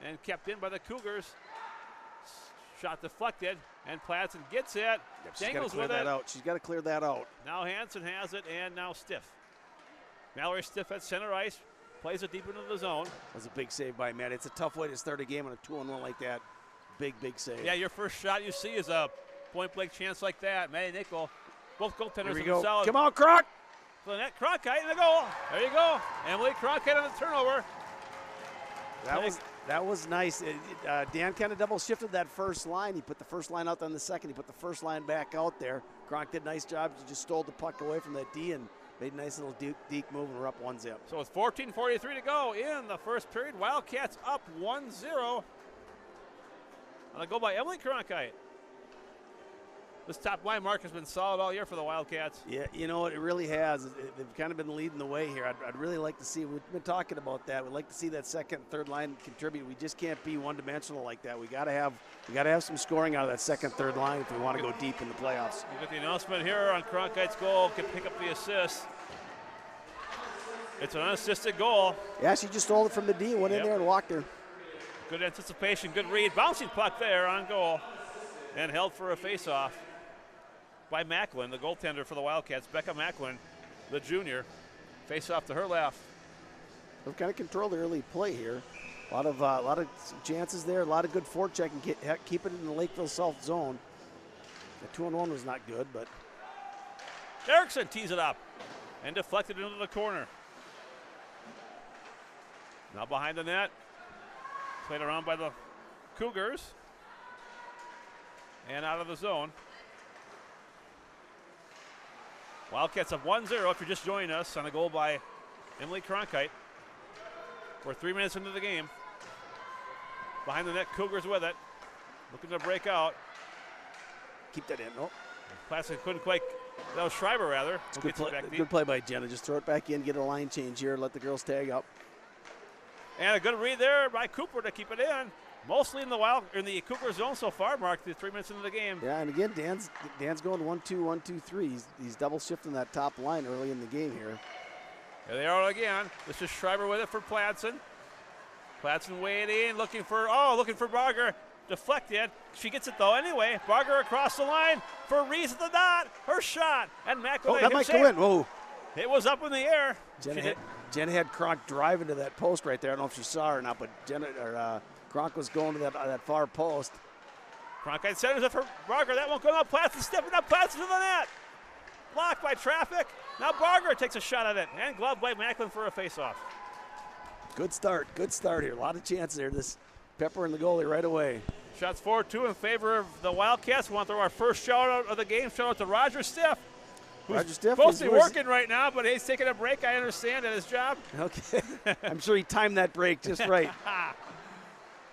and kept in by the Cougars. Shot deflected, and Platson gets it. Dangles with it. She's got to clear that out. Now Hansen has it, and now Stiff. Mallory Stiff at center ice, plays it deep into the zone. That's a big save by Matt. It's a tough way to start a game on a 2-on-1 like that. Big save. Yeah, your first shot you see is a point-blank chance like that. Maddie Nickel, both goaltenders Here we go. solid. Come on, Croc! So the net, Cronkite in the goal. There you go. Emily Cronkite on the turnover. That was nice. Dan kind of double shifted that first line. He put the first line out on the second. He put the first line back out there. Kronk did a nice job. He just stole the puck away from that D and made a nice little deke move, and we're up 1-0. So with 14:43 to go in the first period, Wildcats up 1-0. On a goal by Emily Cronkite. This top line mark has been solid all year for the Wildcats. Yeah, you know what, it really has. They've kind of been leading the way here. I'd really like to see, we've been talking about that. We'd like to see that second and third line contribute. We just can't be one-dimensional like that. We got to have some scoring out of that second, third line if we want to go deep in the playoffs. You got the announcement here on Cronkite's goal. Can pick up the assist. It's an unassisted goal. Yeah, she just stole it from the D and went in there and walked her. Good anticipation, good read. Bouncing puck there on goal. And held for a face-off by Macklin, the goaltender for the Wildcats. Becca Macklin, the junior. Face-off to her left. They've kind of controlled the early play here. A lot of chances there, a lot of good forechecking, keep it in the Lakeville South zone. The 2-on-1 was not good, but. Erickson tees it up and deflected into the corner. Now behind the net. Played around by the Cougars. And out of the zone. Wildcats up 1-0 if you're just joining us on a goal by Emily Cronkite. We're 3 minutes into the game. Behind the net, Cougars with it. Looking to break out. Keep that in. Nope. Classic couldn't quite. That was Schreiber, rather. Good play by Jenna. Just throw it back in, get a line change here, let the girls tag up. And a good read there by Cooper to keep it in. Mostly in the Cougar zone so far, Mark, through 3 minutes into the game. Yeah, and again, Dan's going 1-2, 1-2-3. He's double shifting that top line early in the game here. There they are again. This is Schreiber with it for Platson. Platson waiting, looking for Barger. Deflected. She gets it though anyway. Barger across the line for Reese at the dot. Her shot. And Macklin. Oh, that might go in. Whoa. It was up in the air. Jenna had Kronk driving to that post right there. I don't know if she saw her or not, but Kronk was going to that far post. Cronkite centers it for Barger. That won't go out. Platson stepping up. Platson to the net. Blocked by traffic. Now Barger takes a shot at it. And gloved by Macklin for a faceoff. Good start here. A lot of chances there. This Pepper and the goalie right away. Shots 4-2 in favor of the Wildcats. We want to throw our first shout out of the game. Shout out to Roger Stiff. Who's supposed to be working right now, but he's taking a break, I understand, at his job. Okay. I'm sure he timed that break just right.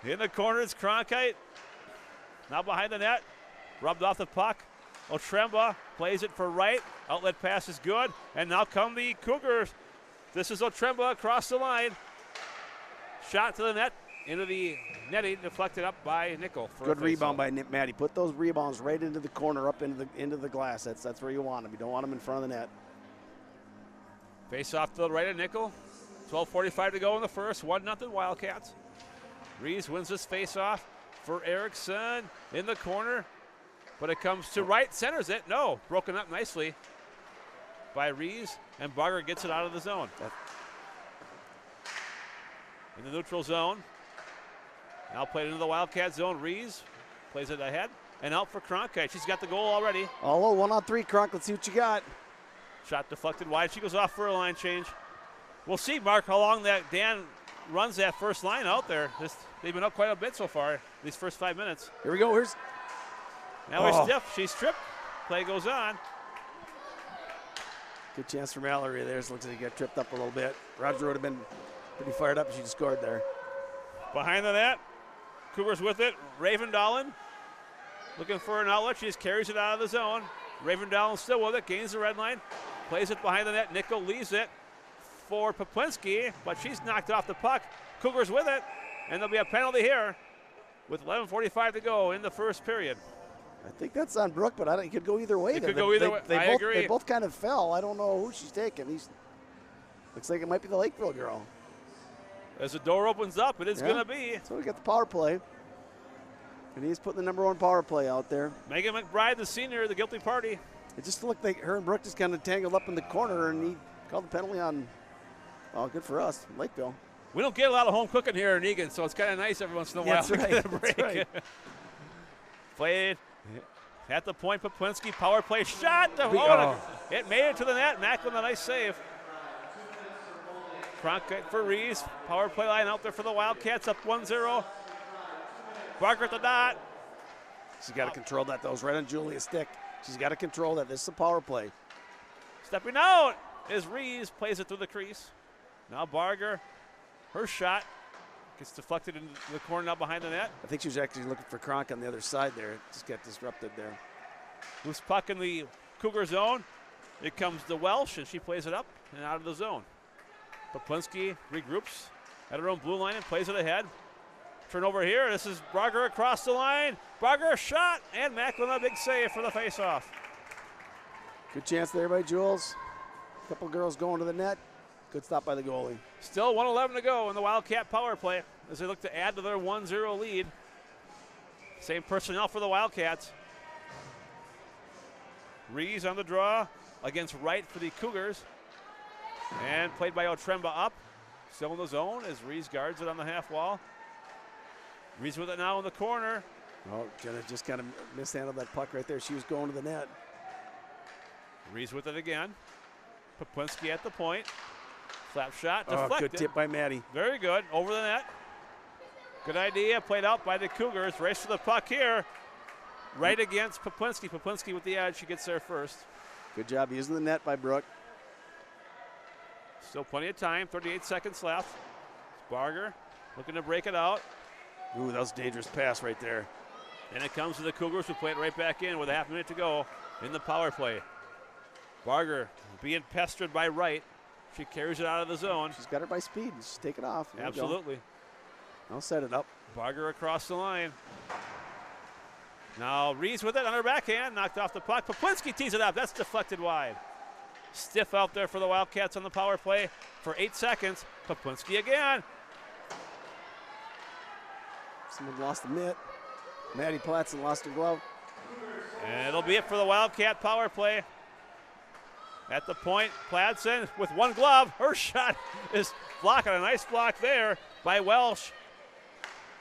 In the corner, it's Cronkite. Now behind the net. Rubbed off the puck. Otremba plays it for right. Outlet pass is good. And now come the Cougars. This is Otremba across the line. Shot to the net. Into the netting, deflected up by Nickel. Good rebound by Maddie. Put those rebounds right into the corner, up into the glass. That's where you want them. You don't want them in front of the net. Face off to the right of Nickel. 12:45 to go in the first. 1-0 Wildcats. Rees wins this face off for Erickson in the corner, but it comes to right, centers it. No, broken up nicely by Rees, and Barger gets it out of the zone. In the neutral zone. Now played into the Wildcat zone. Rees plays it ahead and out for Cronkite. She's got the goal already. Oh, 1-on-3, Kronk. Let's see what you got. Shot deflected wide. She goes off for a line change. We'll see, Mark, how long that Dan runs that first line out there. They've been up quite a bit so far, these first 5 minutes. Here we go. Now Stiff. She's tripped. Play goes on. Good chance for Mallory there. Looks like he got tripped up a little bit. Roger would have been pretty fired up if she scored there. Behind the net. Cougars with it. Ravendalen looking for an outlet. She just carries it out of the zone. Ravendalen still with it. Gains the red line. Plays it behind the net. Nickel leaves it for Poplinski, but she's knocked off the puck. Cougars with it, and there'll be a penalty here with 11:45 to go in the first period. I think that's on Brooke, but it could go either way. It could go either way. I agree. They both kind of fell. I don't know who she's taking. Looks like it might be the Lakeville girl. As the door opens up, it is going to be. So we got the power play. And he's putting the number 1 power play out there. Megan McBride, the senior, the guilty party. It just looked like her and Brooke just kind of tangled up in the corner, and he called the penalty on, oh, good for us, Lakeville. We don't get a lot of home cooking here in Eagan, so it's kind of nice every once in a while. That's right. That's right. Played at the point, Poplinski, power play shot. It made it to the net. Macklin, a nice save. Cronkite for Rees. Power play line out there for the Wildcats, up 1-0. Barker at the dot. She's got to control that. That was right on Julia's stick. She's got to control that. This is a power play. Stepping out is Rees. Plays it through the crease. Now Barger. Her shot gets deflected into the corner now behind the net. I think she was actually looking for Kronk on the other side there. Just got disrupted there. Loose puck in the Cougar zone. It comes to Welsh, and she plays it up and out of the zone. Poplinski regroups at her own blue line and plays it ahead. Turnover here. This is Barger across the line. Barger shot, and Macklin a big save for the faceoff. Good chance there by Jules. A couple girls going to the net. Good stop by the goalie. Still 1:11 to go in the Wildcat power play as they look to add to their 1-0 lead. Same personnel for the Wildcats. Rees on the draw against Wright for the Cougars. And played by Otremba up. Still in the zone as Rees guards it on the half wall. Rees with it now in the corner. Oh, Jenna just kind of mishandled that puck right there. She was going to the net. Rees with it again. Poplinski at the point. Slap shot, deflected. Good tip by Maddie. Very good, over the net. Good idea, played out by the Cougars. Race for the puck here. Right against Poplinski. Poplinski with the edge, she gets there first. Good job using the net by Brooke. Still plenty of time, 38 seconds left. Barger looking to break it out. Ooh, that was a dangerous pass right there. And it comes to the Cougars who play it right back in with a half minute to go in the power play. Barger being pestered by Wright. She carries it out of the zone. She's got her by speed. Just take it off. There Absolutely. I'll set it up. Barger across the line. Now Rees with it on her backhand. Knocked off the puck. Poplinski tees it up. That's deflected wide. Stiff out there for the Wildcats on the power play for 8 seconds. Poplinski again. Someone lost the mitt. Maddie Platson lost her glove. And it'll be it for the Wildcat power play. At the point, Platson with one glove. Her shot is blocking. A nice block there by Welsh.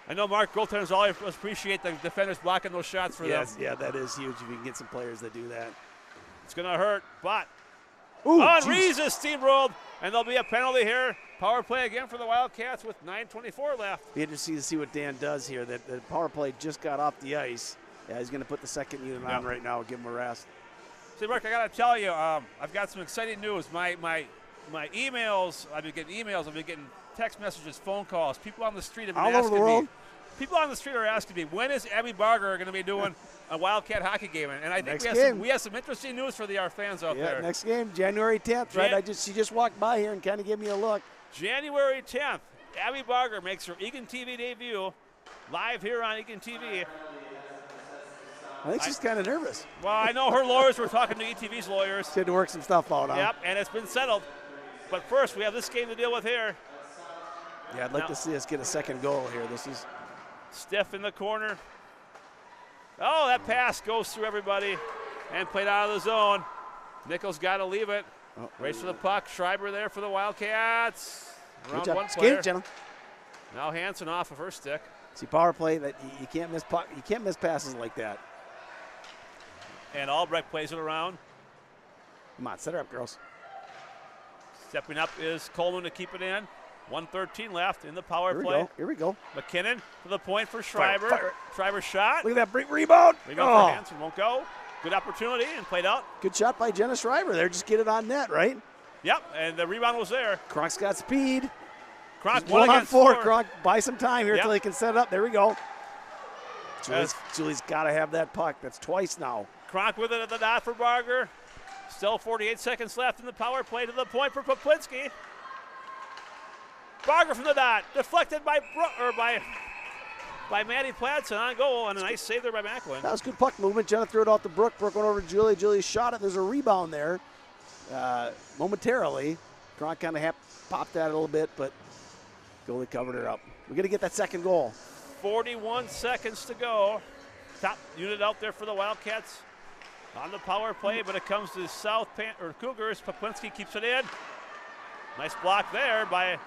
I know Mark goaltenders always appreciate the defenders blocking those shots for them. Yeah, that is huge if you can get some players that do that. It's going to hurt, but Rees is steamrolled, and there'll be a penalty here. Power play again for the Wildcats with 9:24 left. Be interesting to see what Dan does here. The power play just got off the ice. Yeah, he's going to put the second unit on right now and give him a rest. See, Mark, I got to tell you, I've got some exciting news. My emails, I've been getting emails, I've been getting text messages, phone calls. People on the street have been all over the world. People on the street are asking me, when is Abby Barger going to be doing a Wildcat hockey game? And I think we have some interesting news for our fans out there. Next game, January 10th, right? She just walked by here and kind of gave me a look. January 10th, Abby Barger makes her Eagan TV debut live here on Eagan TV. I think she's kind of nervous. Well, I know her lawyers were talking to ETV's lawyers. She had to work some stuff out. Yep, and it's been settled. But first, we have this game to deal with here. Yeah, I'd like to see us get a second goal here. This is Stiff in the corner. Oh, that pass goes through everybody and played out of the zone. Nichols got to leave it. Race for the puck. Schreiber there for the Wildcats. Around one player. Now Hansen off of her stick. See, power play, that you can't miss puck. You can't miss passes like that. And Albrecht plays it around. Come on, set her up, girls. Stepping up is Coleman to keep it in. 1:13 left in the power play. Here we go. McKinnon to the point for Schreiber. Fire. Schreiber shot. Look at that rebound. Rebound for Hansen, won't go. Good opportunity and played out. Good shot by Jenna Schreiber there. Just get it on net, right? Yep, and the rebound was there. Kronk's got speed. Kronk 1-on-4. Kronk, buy some time here until he can set it up. There we go. Julie's got to have that puck. That's twice now. Kronk with it at the dot for Barger. Still 48 seconds left in the power play to the point for Poplinski. Barger from the dot, deflected by Maddie Platson on goal, and a nice save there by Macklin. That was good puck movement. Jenna threw it out to Brooke. Brooke went over to Julie. Julie shot it. There's a rebound there momentarily. Kronk kind of popped that a little bit, but Goalie covered her up. We're going to get that second goal. 41 seconds to go. Top unit out there for the Wildcats on the power play, but it comes to Cougars. Poplinski keeps it in. Nice block there by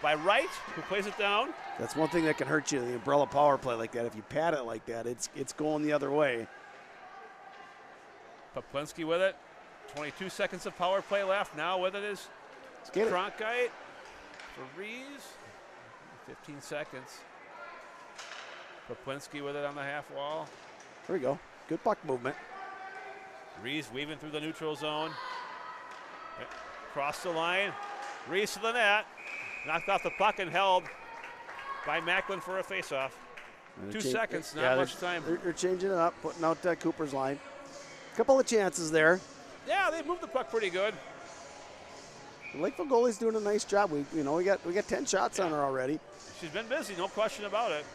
Wright, who plays it down. That's one thing that can hurt you, the umbrella power play like that. If you pad it like that, it's going the other way. Poplinski with it. 22 seconds of power play left. Now with it is Cronkite for Rees. 15 seconds. Poplinski with it on the half wall. There we go. Good puck movement. Rees weaving through the neutral zone. Across the line. Rees to the net. Knocked off the puck and held by Macklin for a faceoff. 2 seconds, not much time. They're changing it up, putting out Cooper's line. A couple of chances there. Yeah, they moved the puck pretty good. The Lakeville goalie's doing a nice job. We got 10 shots on her already. She's been busy, no question about it.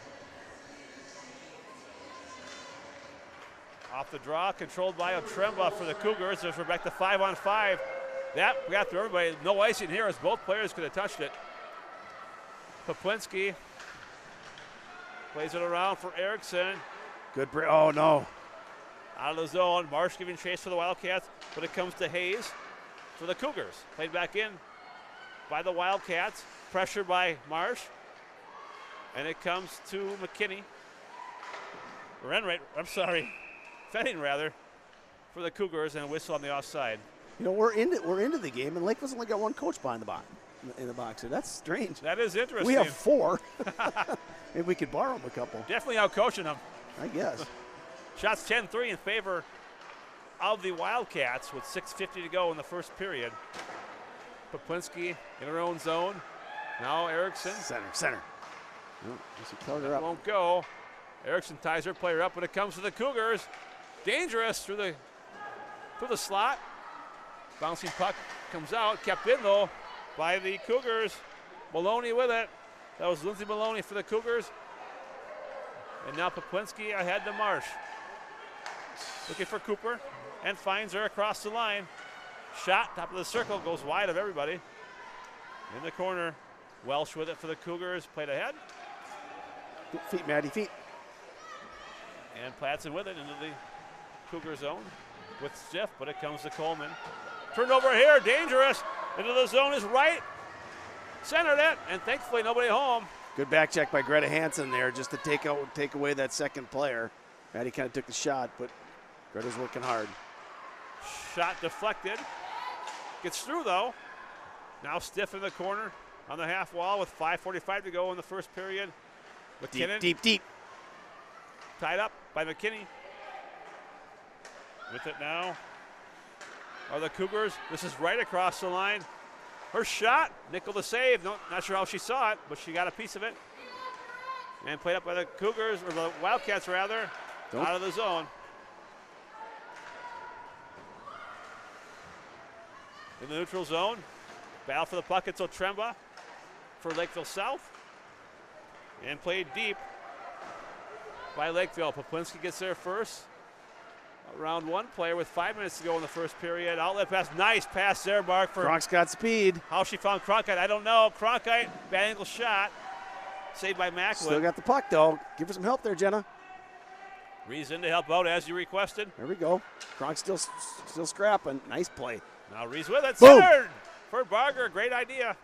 Off the draw, controlled by Otremba for the Cougars as we're back to 5-on-5. That we got through everybody. No icing here as both players could have touched it. Poplinski plays it around for Erickson. Good break. Oh, no. Out of the zone. Marsh giving chase for the Wildcats, but it comes to Hayes for the Cougars. Played back in by the Wildcats. Pressure by Marsh. And it comes to McKinney. Fetting rather, for the Cougars, and a whistle on the offside. You know, we're into the game, and Lakeville's only got one coach behind the box. In the box here. That's strange. That is interesting. We have 4. Maybe we could borrow them a couple. Definitely out-coaching them. I guess. Shots 10-3 in favor of the Wildcats with 6:50 to go in the first period. Poplinski in her own zone. Now Erickson. Center. That won't go. Erickson ties her player up when it comes to the Cougars. Dangerous through the slot. Bouncing puck comes out. Kept in, though, by the Cougars. Maloney with it. That was Lindsay Maloney for the Cougars. And now Poplinski ahead to Marsh. Looking for Cooper and finds her across the line. Shot, top of the circle, goes wide of everybody. In the corner, Welsh with it for the Cougars. Played ahead. Good feet, Maddie, feet. And Platson with it into the Cougar zone with stiff, but it comes to Coleman. Turned over here, dangerous. Into the zone is Wright. Centered it, and thankfully nobody home. Good back check by Greta Hansen there just to take away that second player. Maddie kind of took the shot, but Greta's working hard. Shot deflected. Gets through, though. Now stiff in the corner on the half wall with 5:45 to go in the first period. McKinnon. Deep. Tied up by McKinney. With it now are the Cougars. This is right across the line. Her shot, nickel to save. Not sure how she saw it, but she got a piece of it. And played up by the Cougars, or the Wildcats rather, out of the zone. In the neutral zone, battle for the puck. It's Otremba for Lakeville South. And played deep by Lakeville. Poplinski gets there first. Round one player with 5 minutes to go in the first period. Outlet pass, nice pass there, Mark. Cronk's got speed. How she found Cronkite, I don't know. Cronkite, bad angle shot. Saved by Macklin. Still got the puck, though. Give her some help there, Jenna. Rees in to help out as you requested. There we go. Cronk's still scrapping. Nice play. Now Rees with it. Boom. Centered for Barger. Great idea.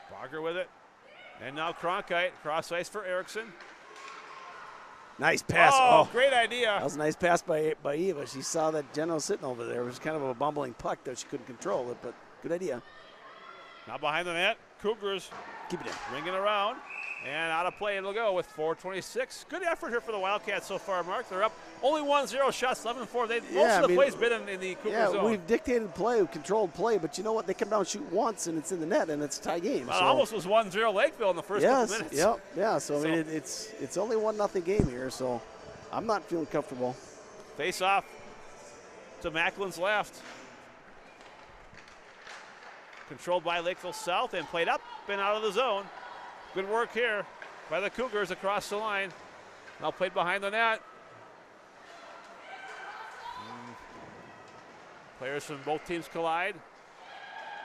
Barger with it. And now Cronkite. Cross ice for Erickson. Nice pass. Oh, great idea. That was a nice pass by Eva. She saw that Jenna was sitting over there. It was kind of a bumbling puck that she couldn't control it, but good idea. Now behind the net, Cougars keep it in. Ringing around. And out of play it'll go with 4:26. Good effort here for the Wildcats so far, Mark. They're up only 1-0 shots, 11-4. Most of the play's been in the Cougar zone. Yeah, we've dictated play, we've controlled play, but you know what? They come down and shoot once, and it's in the net, and it's a tie game. Well, it almost was 1-0 Lakeville in the first couple minutes. Yeah. So I mean, it's only 1-0 game here, so I'm not feeling comfortable. Face off to Macklin's left. Controlled by Lakeville South and played up and out of the zone. Good work here by the Cougars across the line. Now played behind the net. Players from both teams collide.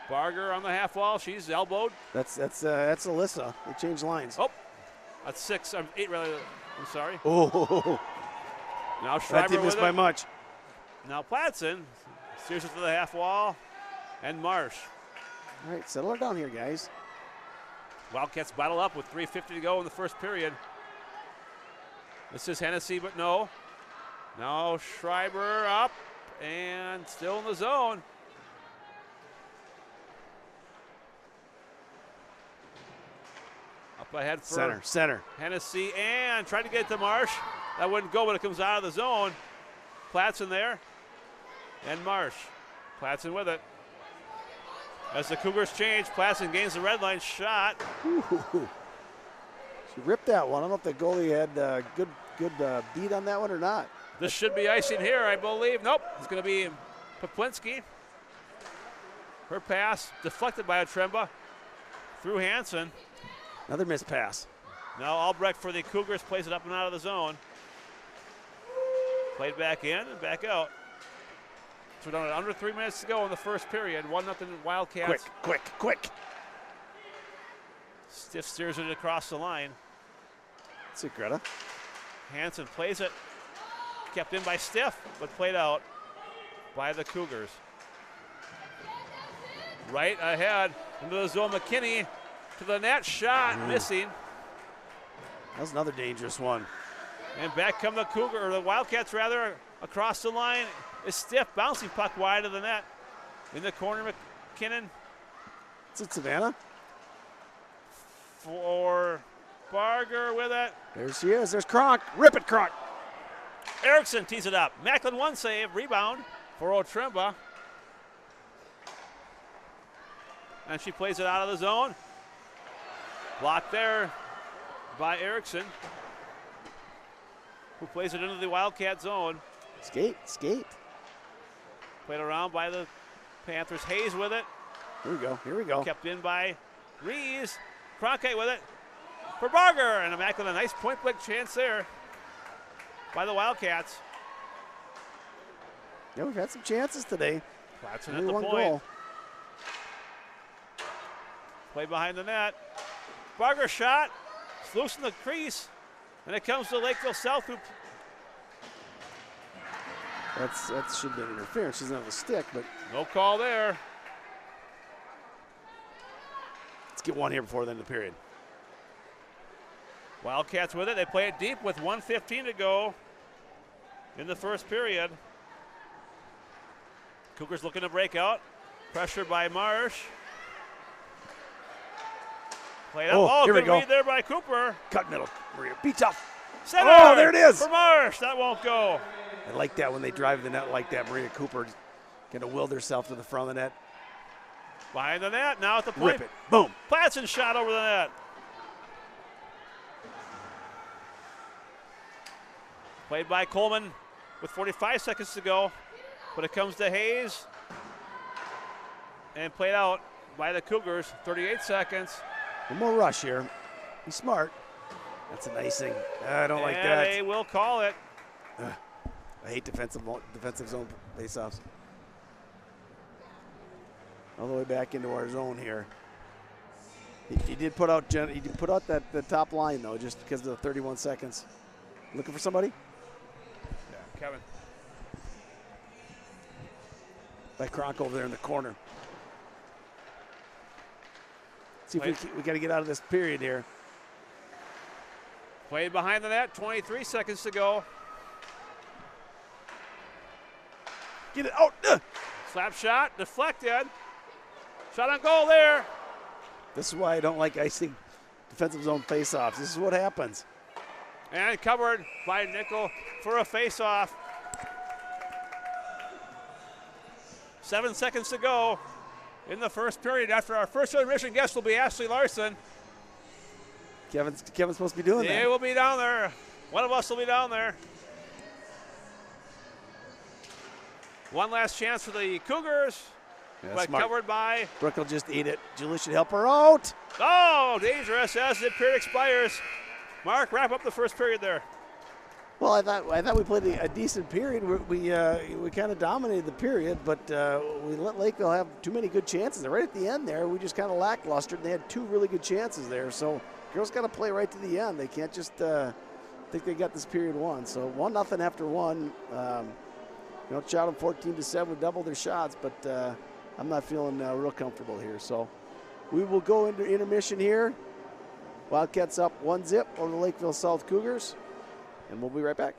Barger on the half wall. She's elbowed. That's Alyssa. They changed lines. Oh, that's 6. 8 rather. I'm sorry. Oh, Now that Schreiber didn't miss with by it. much. Now Platson steers it to the half wall, and Marsh. All right, settle her down here, guys. Wildcats battle up with 3:50 to go in the first period. This is Hennessy, but no. Now Schreiber up and still in the zone. Up ahead for Center. Hennessy and tried to get it to Marsh. That wouldn't go, but it comes out of the zone. Platson there and Marsh. Platson with it. As the Cougars change, Platson gains the red line shot. Ooh. She ripped that one. I don't know if the goalie had good beat on that one or not. This should be icing here, I believe. Nope, it's going to be Poplinski. Her pass deflected by Otremba through Hansen. Another missed pass. Now Albrecht for the Cougars plays it up and out of the zone. Played back in and back out. So we're down to under 3 minutes to go in the first period. 1-0 Wildcats. Quick. Stiff steers it across the line. That's it, Greta. Hansen plays it. Kept in by Stiff, but played out by the Cougars. Right ahead into the zone. McKinney to the net. Shot missing. That was another dangerous one. And back come the Wildcats rather, across the line. Is Stiff, bouncing puck wide of the net. In the corner, McKinnon. Is it Savannah? For Barger with it. There she is. There's Kronk. Rip it, Kronk. Erickson tees it up. Macklin one save. Rebound for Otremba. And she plays it out of the zone. Blocked there by Erickson, who plays it into the Wildcat zone. Skate. Played around by the Panthers. Hayes with it. Here we go. Kept in by Rees. Cronkite with it for Barger. And Macklin, a nice point blank chance there by the Wildcats. Yeah, we've had some chances today. Platson Only at the one point. goal. Play behind the net. Barger shot. It's loose in the crease. And it comes to Lakeville South, who That should have been interference. She doesn't have a stick, but no call there. let's get one here before the end of the period. Wildcats with it. They play it deep with 1:15 to go in the first period. Cougars looking to break out. Pressure by Marsh. Played up. Oh, here we good go. read there by Cooper. Cut middle. Maria beats off. Center. Oh, there it is. For Marsh. That won't go. I like that when they drive the net like that. Maria Cooper kind of willed herself to the front of the net. Behind the net. Now at the point. Rip it. Boom. Platson shot over the net. Played by Coleman with 45 seconds to go. But it comes to Hayes. And played out by the Cougars. 38 seconds. One more rush here. Be smart. That's an icing. I don't like that. They will call it. I hate defensive zone faceoffs. All the way back into our zone here. He did put out the top line though, just because of the 31 seconds. Looking for somebody? Yeah, Kevin. By Kronk over there in the corner. See if we got to get out of this period here. Played behind the net, 23 seconds to go. Get it out. Slap shot, deflected. Shot on goal there. This is why I don't like icing defensive zone faceoffs. This is what happens. And covered by Nickel for a faceoff. 7 seconds to go in the first period. After our first intermission, guest will be Ashley Larson. Kevin's supposed to be doing that. They will be down there. One of us will be down there. One last chance for the Cougars, but smart. covered by. Brooke will just eat it. Julie should help her out. Oh, dangerous as the period expires. Mark, wrap up the first period there. Well, I thought we played a decent period. We kind of dominated the period, but we let Lakeville have too many good chances. Right at the end there, we just kind of lackluster. And they had 2 really good chances there. So girls got to play right to the end. They can't just think they got this period won. So 1-0 after one. Shot them 14-7, double their shots, but I'm not feeling real comfortable here. So we will go into intermission here. Wildcats up 1-0 over the Lakeville South Cougars, and we'll be right back.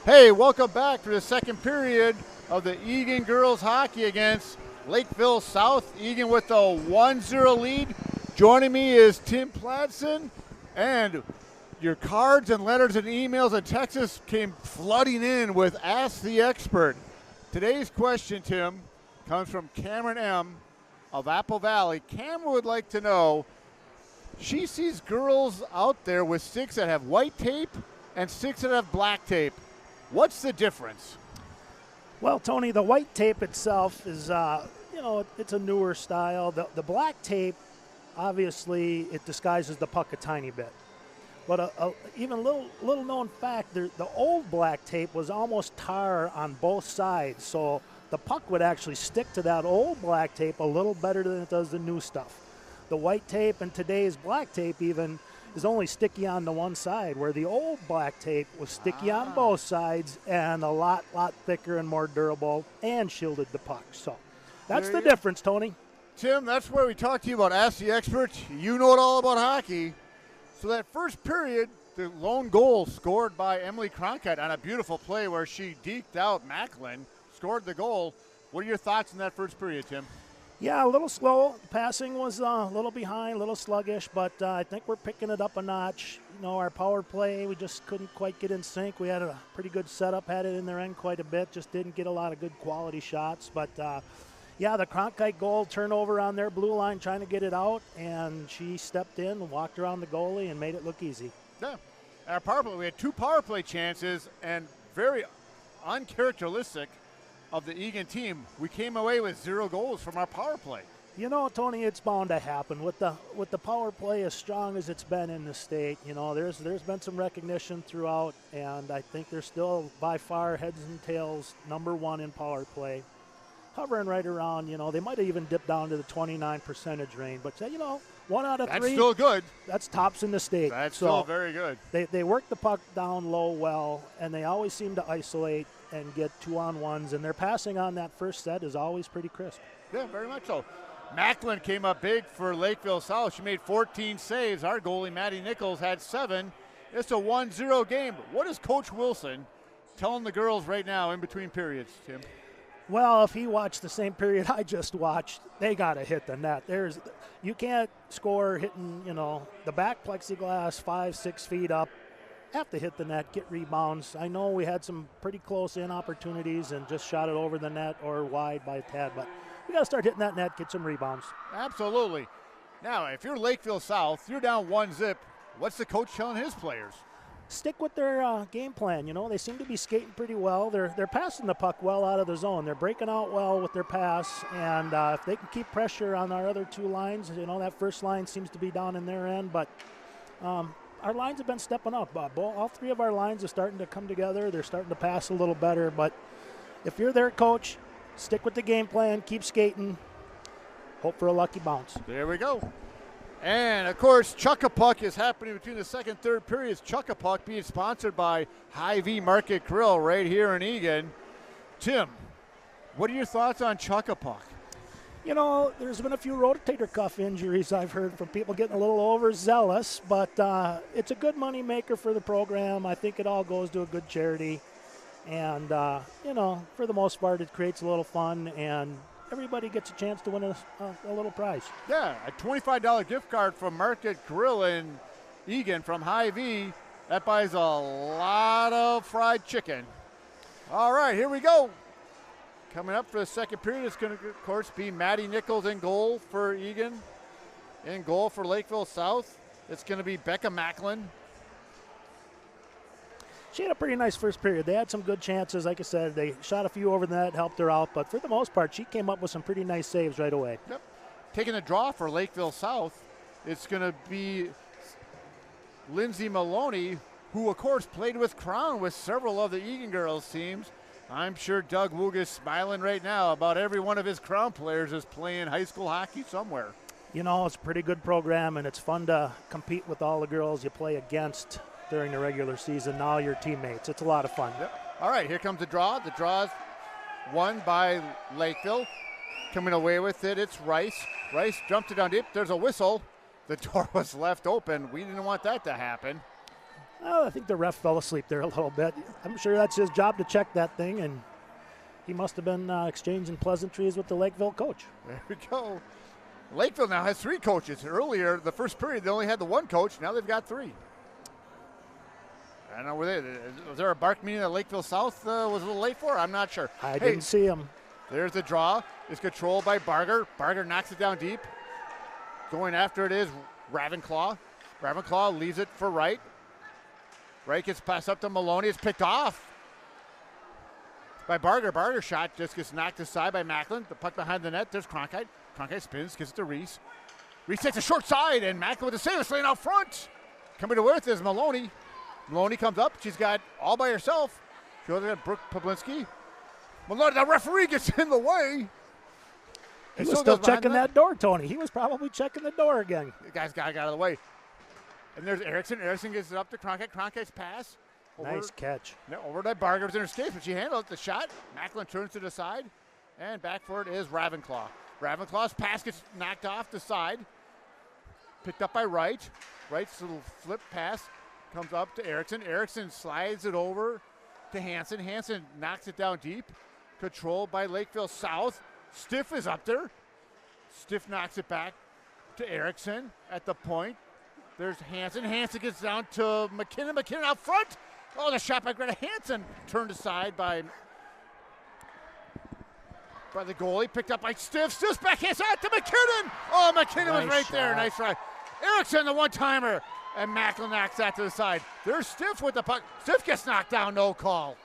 Hey, welcome back for the second period of the Eagan girls hockey against Lakeville South. Eagan with a 1-0 lead. Joining me is Tim Platson, and your cards and letters and emails and texts came flooding in with Ask the Expert. Today's question, Tim, comes from Cameron M. of Apple Valley. Cameron would like to know, she sees girls out there with sticks that have white tape and sticks that have black tape. What's the difference? Well, Tony, the white tape itself is, it's a newer style. The black tape, obviously, it disguises the puck a tiny bit. But even little known fact, the old black tape was almost tar on both sides, so the puck would actually stick to that old black tape a little better than it does the new stuff. The white tape and today's black tape even is only sticky on the one side, where the old black tape was sticky on both sides and a lot thicker and more durable and shielded the puck. So that's the difference, Tony. Tim, that's where we talk to you about Ask the Expert. You know it all about hockey. So that first period, the lone goal scored by Emily Cronkite on a beautiful play where she deked out Macklin, scored the goal. What are your thoughts in that first period, Tim? Yeah, a little slow. Passing was a little behind, a little sluggish, but I think we're picking it up a notch. You know, our power play, we just couldn't quite get in sync. We had a pretty good setup, had it in their end quite a bit, just didn't get a lot of good quality shots. But, yeah, the Cronkite goal turnover on their blue line trying to get it out, and she stepped in and walked around the goalie and made it look easy. Yeah. Our power play, we had 2 power play chances, and very uncharacteristic of the Eagan team, we came away with 0 goals from our power play. You know, Tony, it's bound to happen with the power play as strong as it's been in the state. You know, there's been some recognition throughout, and I think they're still by far heads and tails #1 in power play, hovering right around. You know, they might have even dipped down to the 29% range, but you know, 1 out of 3. That's still good. That's tops in the state. That's still very good. They work the puck down low well, and they always seem to isolate and get 2-on-1s, and their passing on that first set is always pretty crisp. Yeah, very much so. Macklin came up big for Lakeville South. She made 14 saves. Our goalie, Maddie Nichols, had 7. It's a 1-0 game. What is Coach Wilson telling the girls right now in between periods, Tim? Well, if he watched the same period I just watched, they got to hit the net. You can't score hitting, the back plexiglass 5-6 feet up. Have to hit the net, get rebounds. I know we had some pretty close in opportunities and just shot it over the net or wide by a tad, but we got to start hitting that net, get some rebounds. Absolutely. Now, if you're Lakeville South, you're down 1-0. What's the coach telling his players? Stick with their game plan. You know, they seem to be skating pretty well. They're passing the puck well out of the zone. They're breaking out well with their pass, and if they can keep pressure on our other 2 lines, that first line seems to be down in their end, but our lines have been stepping up. All 3 of our lines are starting to come together. They're starting to pass a little better. But if you're their coach, stick with the game plan, keep skating, hope for a lucky bounce. There we go. And, of course, Chuck-a-Puck is happening between the second and third periods. Chuck-a-Puck being sponsored by Hy-Vee Market Grill right here in Eagan. Tim, what are your thoughts on Chuck-a-Puck? You know, there's been a few rotator cuff injuries I've heard from people getting a little overzealous, but it's a good money maker for the program. I think it all goes to a good charity. And, for the most part, it creates a little fun, and everybody gets a chance to win a little prize. Yeah, a $25 gift card from Market Grill in Eagan from Hy-Vee. That buys a lot of fried chicken. All right, here we go. Coming up for the second period, it's going to, of course, be Maddie Nichols in goal for Eagan. In goal for Lakeville South, it's going to be Becca Macklin. She had a pretty nice first period. They had some good chances. Like I said, they shot a few over the net, helped her out. But for the most part, she came up with some pretty nice saves right away. Yep. Taking the draw for Lakeville South, it's going to be Lindsay Maloney, who, of course, played with Crown with several of the Eagan girls teams. I'm sure Doug Woog is smiling right now about every one of his Crown players is playing high school hockey somewhere. You know, it's a pretty good program, and it's fun to compete with all the girls you play against during the regular season. Now your teammates. It's a lot of fun. Yep. All right, here comes the draw. The draw is won by Lakeville. Coming away with it, it's Rice. Rice jumped it down deep. There's a whistle. The door was left open. We didn't want that to happen. Oh, I think the ref fell asleep there a little bit. I'm sure that's his job to check that thing, and he must have been exchanging pleasantries with the Lakeville coach. There we go. Lakeville now has 3 coaches. Earlier, the first period, they only had the 1 coach. Now they've got 3. I don't know where was there a bark meeting that Lakeville South was a little late for? I'm not sure. I didn't see him. There's the draw. It's controlled by Barger. Barger knocks it down deep. Going after it is Ravenclaw. Ravenclaw leaves it for Wright. Wright gets passed up to Maloney. It's picked off by Barger. Barger's shot just gets knocked aside by Macklin. The puck behind the net. There's Cronkite. Cronkite spins, gives it to Reese. Reese takes a short side, and Macklin with the save. It's laying out front. Coming to earth is Maloney. Maloney comes up. She's got all by herself. She goes at Brooke Pablinski. Maloney, the referee gets in the way. He was still checking that door, Tony. He was probably checking the door again. The guy's got to get out of the way. And there's Erickson. Erickson gets it up to Cronkite. Cronkite's pass. Nice catch. Over to Barger. It was in her skates, but she handled the shot. Macklin turns to the side. And back for it is Ravenclaw. Ravenclaw's pass gets knocked off the side. Picked up by Wright. Wright's little flip pass comes up to Erickson. Erickson slides it over to Hansen. Hansen knocks it down deep. Controlled by Lakeville South. Stiff is up there. Stiff knocks it back to Erickson at the point. There's Hansen. Hansen gets down to McKinnon. McKinnon out front. Oh, the shot by Greta Hansen turned aside by the goalie. Picked up by Stiff. Stiff's backhand shot to McKinnon. Oh, McKinnon was right there. Nice try. Erickson, the one-timer. And Macklin knocks that to the side. There's Stiff with the puck. Stiff gets knocked down. No call.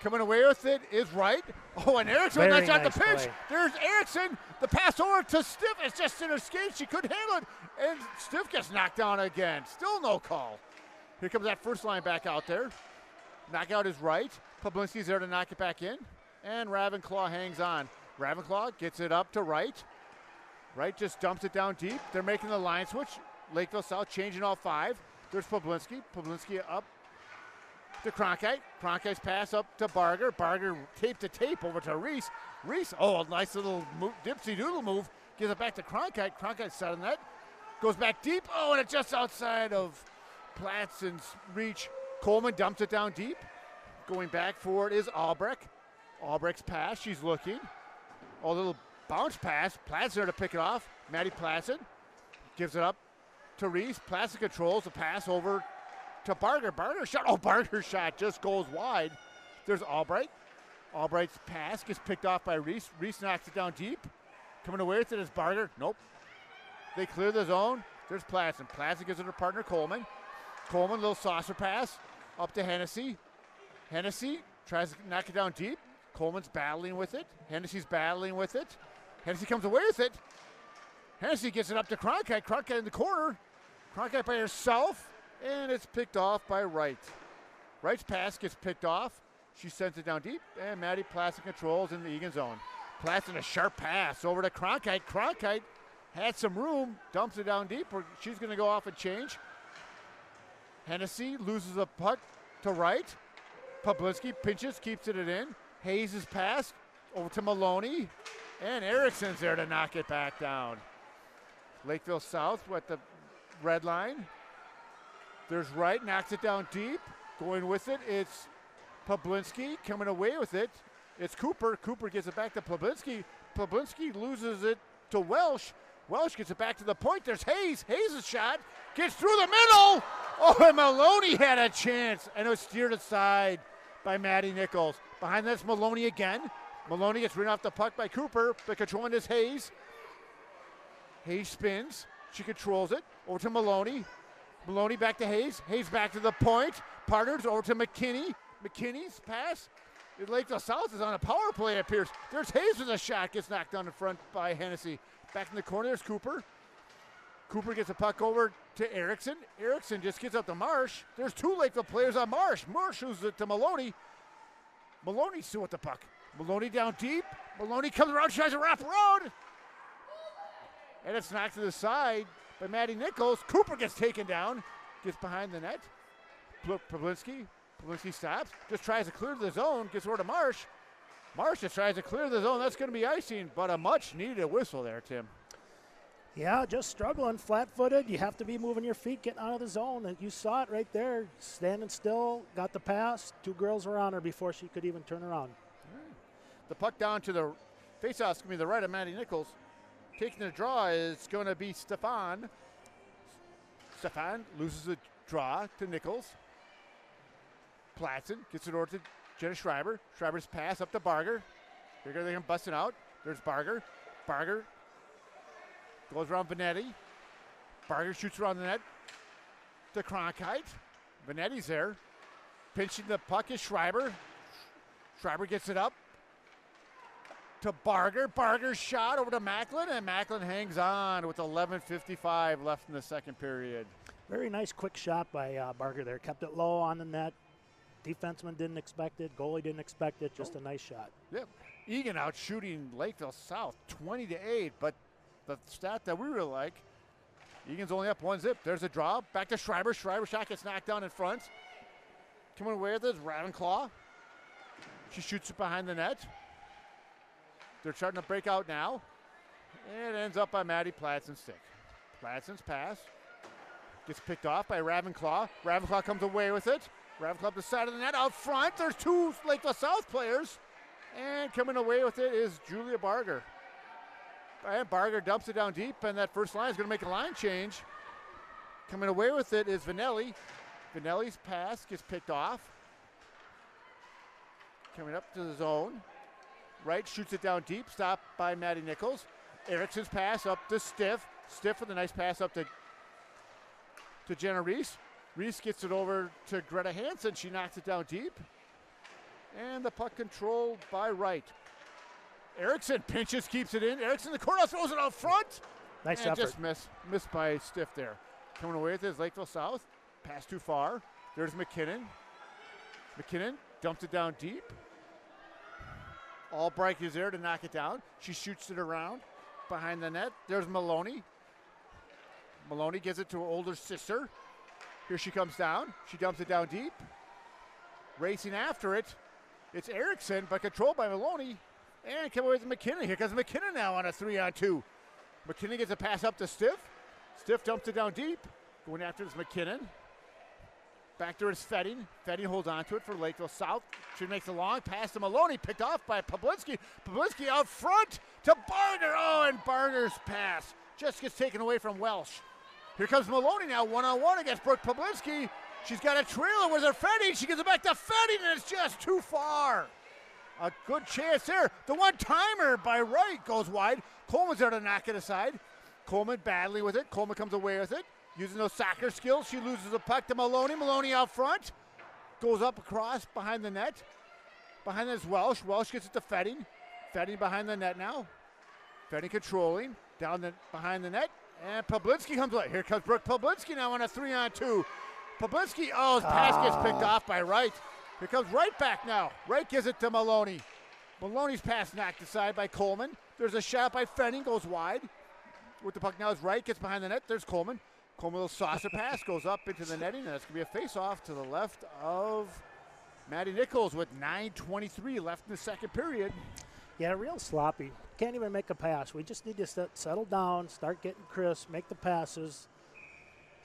Coming away with it is Wright. Oh, and Erickson with that shot the pitch. Play. There's Erickson. The pass over to Stiff. It's just in her skates. She couldn't handle it. And Stiff gets knocked down again. Still no call. Here comes that first line back out there. Knockout is Wright. Pablinski's there to knock it back in. And Ravenclaw hangs on. Ravenclaw gets it up to Wright. Wright just dumps it down deep. They're making the line switch. Lakeville South changing all 5. There's Pablinski. Pablinski up to Cronkite. Cronkite's pass up to Barger. Barger tape to tape over to Reese. Reese, oh, a nice little dipsy doodle move. Gives it back to Cronkite. Cronkite set on that. Goes back deep. Oh, and it's just outside of Platzen's reach. Coleman dumps it down deep. Going back for it is Albrecht. Albrecht's pass. She's looking. Oh, a little bounce pass. Platzen there to pick it off. Maddie Platzen gives it up to Reese. Platzen controls the pass over to Barger. Barger's shot. Oh, Barger's shot just goes wide. There's Albrecht. Albrecht's pass gets picked off by Reese. Reese knocks it down deep. Coming away with it is Barger. Nope. They clear the zone. There's Platzen. Platzen gives it to her partner Coleman. Coleman, little saucer pass up to Hennessy. Hennessy tries to knock it down deep. Coleman's battling with it. Hennessy's battling with it. Hennessy comes away with it. Hennessy gets it up to Cronkite. Cronkite in the corner. Cronkite by herself. And it's picked off by Wright. Wright's pass gets picked off. She sends it down deep. And Maddie Platzen controls in the Eagan zone. Platzen a sharp pass over to Cronkite. Cronkite had some room. Dumps it down deep. She's going to go off and change. Hennessy loses the puck to Wright. Pablinski pinches, keeps it in. Hayes' pass over to Maloney. And Erickson's there to knock it back down. Lakeville South with the red line. There's Wright, knocks it down deep. Going with it, it's Pablinski. Coming away with it, it's Cooper. Cooper gets it back to Pablinski. Pablinski loses it to Welsh. Welsh gets it back to the point. There's Hayes. Hayes' shot gets through the middle. Oh, and Maloney had a chance. And it was steered aside by Maddie Nichols. Behind that's Maloney again. Maloney gets ridden off the puck by Cooper, but controlling is Hayes. Hayes spins. She controls it. Over to Maloney. Maloney back to Hayes. Hayes back to the point. Partners over to McKinney. McKinney's pass. Lakeville South is on a power play, it appears. There's Hayes with a shot. Gets knocked down in front by Hennessy. Back in the corner, there's Cooper. Cooper gets a puck over to Erickson. Erickson just gets up to Marsh. There's 2 Lakeville players on Marsh. Marsh moves it to Maloney. Maloney's still with the puck. Maloney down deep. Maloney comes around, tries to wrap around. And it's knocked to the side by Maddie Nichols. Cooper gets taken down. Gets behind the net. Pablinski. Pablinski stops. Just tries to clear the zone. Gets over to Marsh. Marsh just tries to clear the zone. That's going to be icing, but a much-needed whistle there, Tim. Yeah, just struggling, flat-footed. You have to be moving your feet, getting out of the zone. And you saw it right there, standing still, got the pass. 2 girls were on her before she could even turn around. The puck down to the faceoff is going to be the right of Maddie Nichols. Taking the draw is going to be Stefan. Stefan loses the draw to Nichols. Platson gets it over to Jenna Schreiber. Schreiber's pass up to Barger. Here they come busting out. There's Barger. Barger goes around Vanetti. Barger shoots around the net to Cronkite. Vanetti's there. Pinching the puck is Schreiber. Schreiber gets it up to Barger. Barger's shot over to Macklin, and Macklin hangs on with 11:55 left in the second period. Very nice quick shot by Barger there. Kept it low on the net. Defenseman didn't expect it. Goalie didn't expect it. Just a nice shot. Yep. Eagan out shooting Lakeville South 20-8, but the stat that we really like, Eagan's only up 1-0. There's a draw. Back to Schreiber. Schreiber shot gets knocked down in front. Coming away with it is Ravenclaw. She shoots it behind the net. They're starting to break out now. And it ends up by Maddie Platson's stick. Platson's pass gets picked off by Ravenclaw. Ravenclaw comes away with it. Ravenclaw up the side of the net. Out front, there's 2 Lakeville South players. And coming away with it is Julia Barger. And Barger dumps it down deep, and that first line is going to make a line change. Coming away with it is Vanelli. Vanelli's pass gets picked off. Coming up to the zone. Right, shoots it down deep, stopped by Maddie Nichols. Erickson's pass up to Stiff. Stiff with a nice pass up to Jenna Reese. Reese gets it over to Greta Hansen. She knocks it down deep. And the puck controlled by Wright. Erickson pinches, keeps it in. Erickson, the corner, throws it out front. Nice and effort. Just missed by Stiff there. Coming away with it is Lakeville South. Pass too far. There's McKinnon. McKinnon dumps it down deep. Albright is there to knock it down. She shoots it around behind the net. There's Maloney. Maloney gives it to her older sister. Here she comes down. She dumps it down deep. Racing after it. It's Erickson, but controlled by Maloney. And come away with McKinnon. Here comes McKinnon now on a 3-on-2. McKinnon gets a pass up to Stiff. Stiff dumps it down deep. Going after this McKinnon. Back there is Fetting. Fetting holds on to it for Lakeville South. She makes a long pass to Maloney, picked off by Pablinski. Pablinski out front to Barger. Oh, and Barger's pass just gets taken away from Welsh. Here comes Maloney now, one-on-one against Brooke Pablinski. She's got a trailer with her Fetting. She gives it back to Fetting, and it's just too far. A good chance there. The one-timer by Wright goes wide. Coleman's there to knock it aside. Coleman battling with it. Coleman comes away with it. Using those soccer skills, she loses the puck to Maloney. Maloney out front. Goes up across behind the net. Behind that is Welsh. Welsh gets it to Fetting. Fetting behind the net now. Fetting controlling. Behind the net. And Pablinski comes away. Here comes Brooke Pablinski now on a 3-on-2. Pablinski, his pass gets picked off by Wright. Here comes Wright back now. Wright gives it to Maloney. Maloney's pass knocked aside by Coleman. There's a shot by Fetting, goes wide. With the puck now is Wright, gets behind the net. There's Coleman. Coleman, little saucer pass, goes up into the netting, and that's going to be a face-off to the left of Maddie Nichols with 9:23 left in the second period. Yeah, real sloppy. Can't even make a pass. We just need to settle down, start getting crisp, make the passes,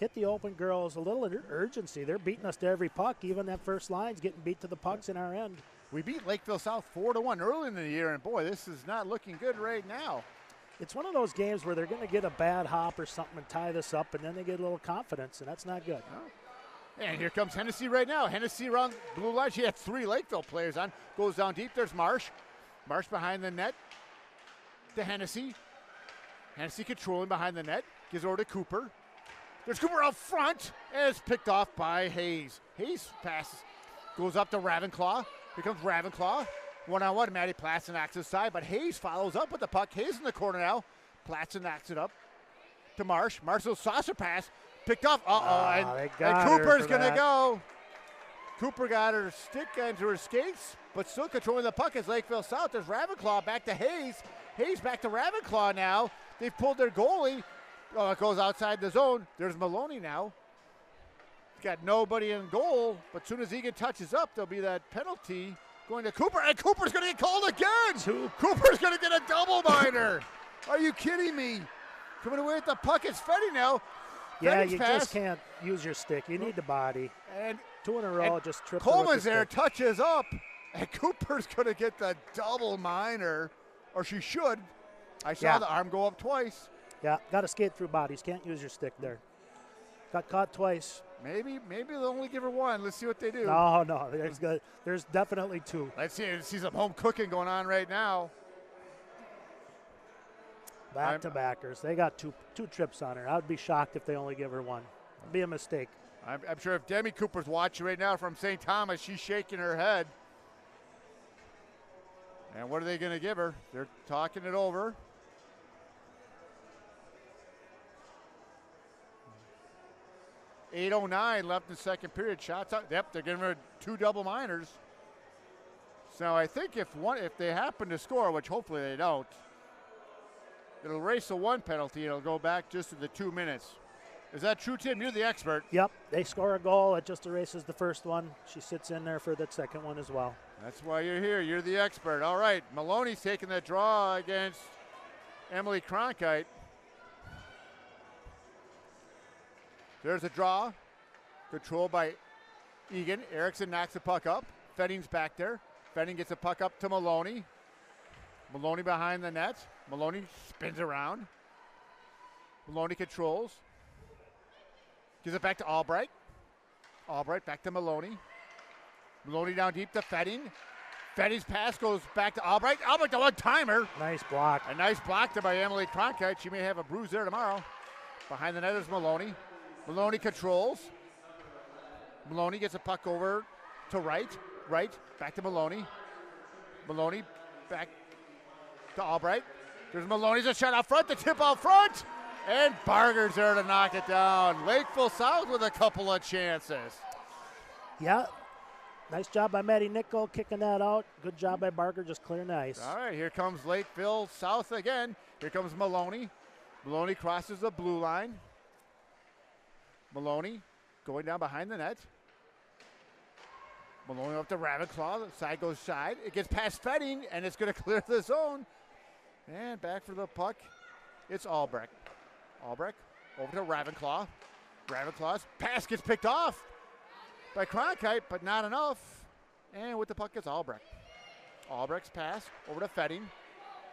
hit the open girls. A little urgency. They're beating us to every puck. Even that first line's getting beat to the pucks in our end. We beat Lakeville South 4-1 early in the year, and boy, this is not looking good right now. It's one of those games where they're going to get a bad hop or something and tie this up, and then they get a little confidence, and that's not good. Oh. And here comes Hennessy right now. Hennessy around blue line. She had 3 Lakeville players on. Goes down deep. There's Marsh. Marsh behind the net to Hennessy. Hennessy controlling behind the net. Gives over to Cooper. There's Cooper out front. And it's picked off by Hayes. Hayes passes. Goes up to Ravenclaw. Here comes Ravenclaw. One-on-one, Maddie Platson knocks it aside, but Hayes follows up with the puck. Hayes in the corner now. Platson knocks it up to Marsh. Marsh's saucer pass picked up. And Cooper's going to go. Cooper got her stick into her skates, but still controlling the puck as Lakeville South. There's Ravenclaw back to Hayes. Hayes back to Ravenclaw now. They've pulled their goalie. Oh, it goes outside the zone. There's Maloney now. Got nobody in goal, but as soon as Eagan touches up, there'll be that penalty. Going to Cooper, and Cooper's going to get called again. Cooper's going to get a double minor. Are you kidding me? Coming away with the puck, it's Fetty now. Yeah, Fetty's you pass. just can't use your stick. You need the body. And 2 in a row, just tripped. Coleman's there, touches up, and Cooper's going to get the double minor, or she should. I saw the arm go up twice. Yeah, got to skate through bodies. Can't use your stick there. Got caught twice. Maybe they'll only give her one. Let's see what they do. No, there's definitely 2. Let's see some home cooking going on right now. Back-to-backers. They got two trips on her. I would be shocked if they only give her one. It'd be a mistake. I'm sure if Demi Cooper's watching right now from St. Thomas, she's shaking her head. And what are they going to give her? They're talking it over. .809 left in the second period. Shots up. Yep, they're giving her 2 double minors. So I think if they happen to score, which hopefully they don't, it'll erase the 1 penalty. It'll go back just to the 2 minutes. Is that true, Tim? You're the expert. Yep, they score a goal. It just erases the first one. She sits in there for that second one as well. That's why you're here. You're the expert. All right, Maloney's taking that draw against Emily Cronkite. There's a draw. Controlled by Eagan. Erickson knocks the puck up. Fetting's back there. Fetting gets the puck up to Maloney. Maloney behind the net. Maloney spins around. Maloney controls. Gives it back to Albright. Albright back to Maloney. Maloney down deep to Fetting. Fetting's pass goes back to Albright. Albright the one-timer. Nice block. A nice block there by Emily Cronkite. She may have a bruise there tomorrow. Behind the net is Maloney. Maloney controls. Maloney gets a puck over to right. Back to Maloney. Maloney back to Albright. There's Maloney's a shot out front. The tip out front. And Barger's there to knock it down. Lakeville South with a couple of chances. Yeah. Nice job by Maddie Nickel kicking that out. Good job by Barger, just clearing the ice. All right, here comes Lakeville South again. Here comes Maloney. Maloney crosses the blue line. Maloney going down behind the net. Maloney up to Ravenclaw. The side goes side. It gets past Fetting, and it's going to clear the zone. And back for the puck. It's Albrecht. Albrecht over to Ravenclaw. Ravenclaw's pass gets picked off by Cronkite, but not enough. And with the puck, it's Albrecht. Albrecht's pass over to Fetting.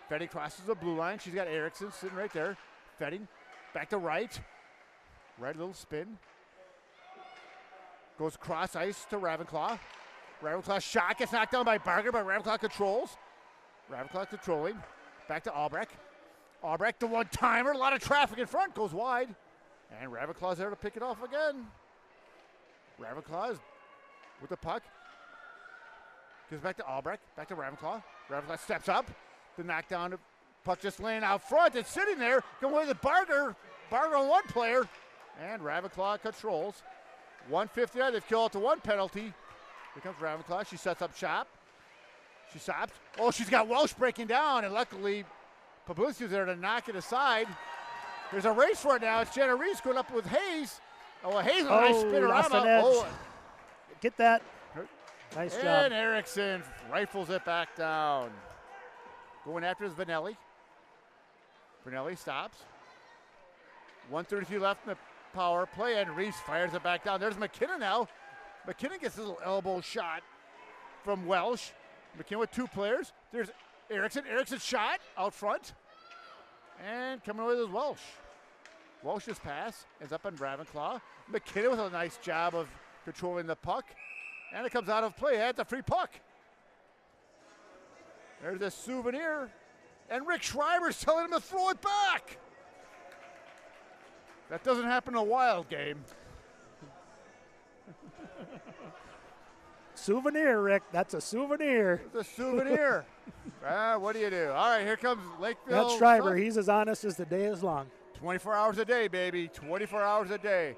Fetting crosses the blue line. She's got Erickson sitting right there. Fetting back to right. Right little spin. Goes cross ice to Ravenclaw. Ravenclaw's shot gets knocked down by Barger, but Ravenclaw controls. Ravenclaw controlling. Back to Albrecht. Albrecht, the one-timer. A lot of traffic in front. Goes wide. And Ravenclaw's there to pick it off again. Ravenclaw is with the puck. Goes back to Albrecht. Back to Ravenclaw. Ravenclaw steps up. The knockdown. The puck just laying out front. It's sitting there. Going away with Barger. Barger on one player. And Ravenclaw controls. 1:59. They've killed out to 1 penalty. Here comes Ravenclaw. She sets up shop. She stops. Oh, she's got Welsh breaking down. And luckily, Publicity's there to knock it aside. There's a race for it now. It's Jenna Reese going up with Hayes. Oh, Hayes, a nice spin around. Oh, get that. Nice job. And Erickson rifles it back down. Going after is Vanelli. Vanelli stops. 1:33 left in the power play, and Reese fires it back down. There's McKinnon now. McKinnon gets a little elbow shot from Welsh. McKinnon with 2 players. There's Erickson. Erickson's shot out front. And coming away with Welsh. Welsh's pass ends up on Ravenclaw. McKinnon with a nice job of controlling the puck. And it comes out of play. That's a free puck. There's a souvenir. And Rick Schreiber's telling him to throw it back. That doesn't happen in a Wild game. Souvenir, Rick. That's a souvenir. It's a souvenir. What do you do? All right, here comes Lakeville. That's Schreiber. He's as honest as the day is long. 24 hours a day, baby. 24 hours a day.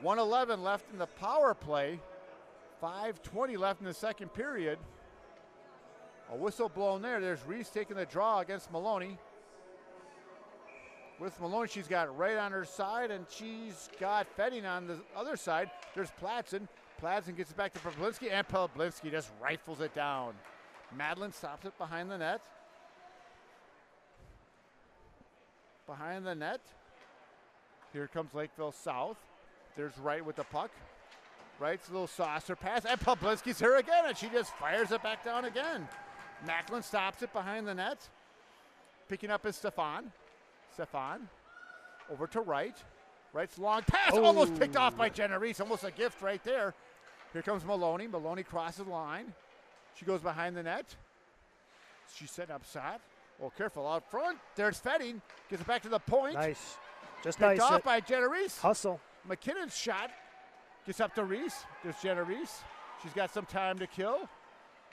1:11 left in the power play. 5:20 left in the second period. A whistle blown there. There's Reese taking the draw against Maloney. With Maloney, she's got right on her side, and she's got Fetting on the other side. There's Platson. Platson gets it back to Pablinski, and Pablinski just rifles it down. Madeline stops it behind the net. behind the net. Here comes Lakeville South. There's Wright with the puck. Wright's a little saucer pass, and Poblinski's here again, and she just fires it back down again. Macklin stops it behind the net. Picking up is Stefan. Stefan over to Wright. Wright's long pass, almost picked off by Jenna Reese. Almost a gift right there. Here comes Maloney. Maloney crosses the line. She goes behind the net. She's setting up shot. Oh, careful out front. There's Fetting. Gets it back to the point. Nice. Just Picked nice. off by Jenna Reese. Hustle. McKinnon's shot gets up to Reese. There's Jenna Reese. She's got some time to kill.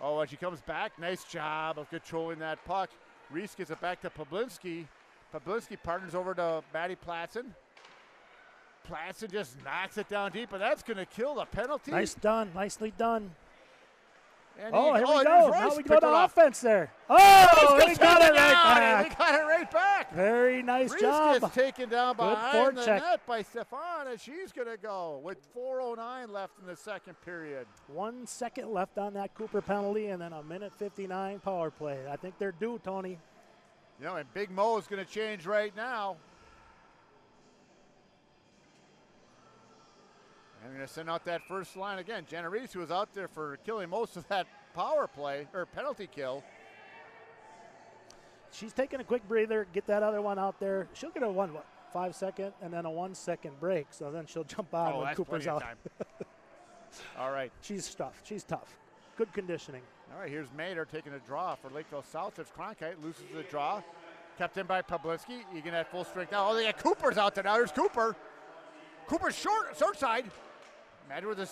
Oh, and she comes back. Nice job of controlling that puck. Reese gets it back to Poblinski. Poblinski partners over to Maddie Platson. Platson just knocks it down deep, and that's going to kill the penalty. Nice done. Nicely done. And Here we go. Now we picked go it to off. offense there. Oh, he got it right We back. got it right back. Very nice Reese job. gets taken down behind the forecheck. net by Stefan, and she's going to go with 4:09 left in the second period. 1 second left on that Cooper penalty, and then a minute 59 power play. I think they're due, Tony. You know, and Big Mo is going to change right now. And going to send out that first line again. Jenna Reese, who was out there for killing most of that power play, or penalty kill. She's taking a quick breather, get that other one out there. She'll get a 5 second and then a 1 second break. So then she'll jump out when that's Cooper's plenty of out. time. All right. She's tough. She's tough. Good conditioning. All right, here's Mader taking a draw for Lakeville South. There's Cronkite, loses the draw. Kept in by Poblinski. Eagan at full strength now. Oh, they got Cooper's out there now. There's Cooper. Cooper's short side. Mader with a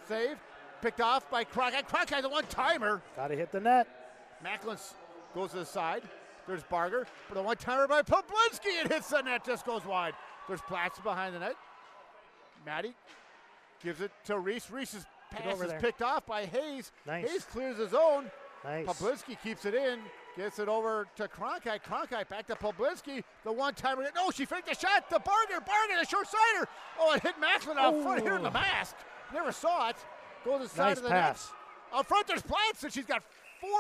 save. Picked off by Cronkite. Cronkite, the one-timer. Got to hit the net. Macklin goes to the side. There's Barger for the one-timer by Poblinski. It hits the net, just goes wide. There's Platz behind the net. Maddie gives it to Reese. Reese's pass is picked off by Hayes. Nice. Hayes clears his own. Nice. Poblinski keeps it in. Gets it over to Cronkite. Cronkite back to Poblinski. The one-timer. No, she faked the shot to Barger. Barger, the short-sider. Oh, it hit Macklin out front here in the mask. Never saw it. Goes to the side Nice of the pass. net. Out front, there's Platz, and she's got 4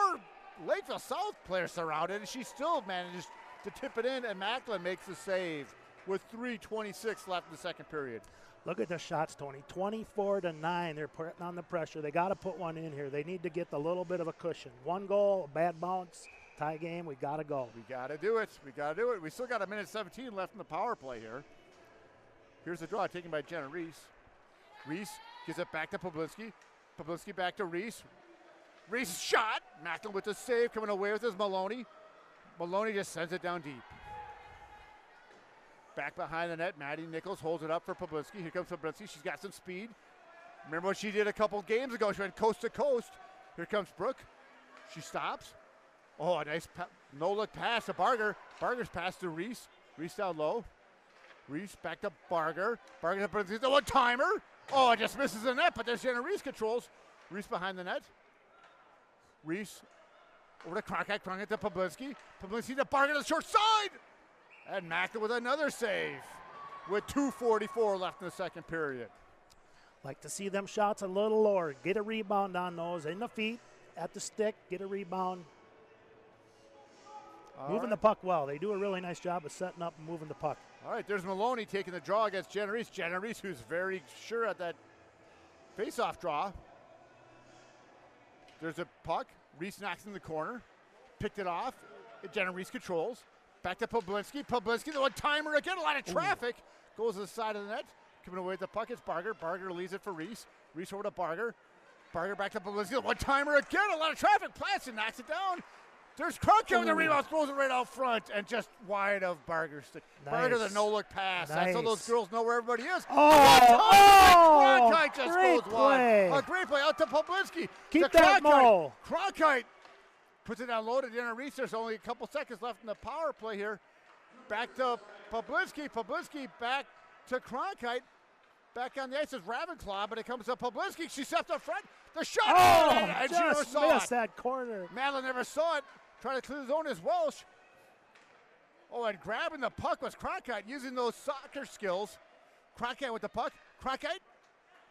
Lakeville South players surrounded, and she still manages to tip it in, and Macklin makes the save with 3:26 left in the second period. Look at the shots, Tony. 24-9. They're putting on the pressure. They got to put one in here. They need to get a little bit of a cushion. 1 goal, a bad bounce, tie game. We got to go. We got to do it. We got to do it. We still got a minute 17 left in the power play here. Here's the draw taken by Jenna Reese. Reese gives it back to Poblinski. Poblinski back to Reese. Reese shot. Macklin with the save, coming away with his Maloney. Maloney just sends it down deep. Back behind the net, Maddie Nichols holds it up for Poblinski. Here comes Poblinski. She's got some speed. Remember what she did a couple games ago? She went coast to coast. Here comes Brooke. She stops. Oh, a nice no-look pass to Barger. Barger's pass to Reese. Reese down low. Reese back to Barger. Barger to Poblinski. The one-timer. Oh, it just misses the net, but there's Jenna Reese controls. Reese behind the net. Reese over to Cronkite. Cronkite to Poblinski. Poblinski to Barger to the short side. And Macklin with another save with 2:44 left in the second period. Like to see them shots a little lower. Get a rebound on those. In the feet, at the stick, get a rebound. Moving the puck well. They do a really nice job of setting up and moving the puck. All right, there's Maloney taking the draw against Jenna Reese. Jenna Reese, who's very sure at that face-off draw. There's a puck. Reese knocks in the corner. Picked it off. Jenna Reese controls. Back to Poblinski. Poblinski, the one-timer again. A lot of traffic. Goes to the side of the net. Coming away with the puck, it's Barger. Barger leaves it for Reese. Reese over to Barger. Barger back to Poblinski. The one-timer again. A lot of traffic. Platson knocks it down. There's Cronkite with the rebound. Throws it right out front and just wide of Barger's stick. Nice. Barger, the no-look pass. That's how those girls know where everybody is. Cronkite just great goes wide. play. A great play out to Poblinski. Keep that, Mo. Cronkite puts it down low to Jenna Reese. There's only a couple seconds left in the power play here. Back to Poblinski. Poblinski back to Cronkite. Back on the ice is Ravenclaw, but it comes to Poblinski. She stepped up front. The shot! And she never just saw missed it. that corner. Madeline never saw it. Trying to clear the zone is Welsh. Oh, and grabbing the puck was Cronkite using those soccer skills. Cronkite with the puck. Cronkite,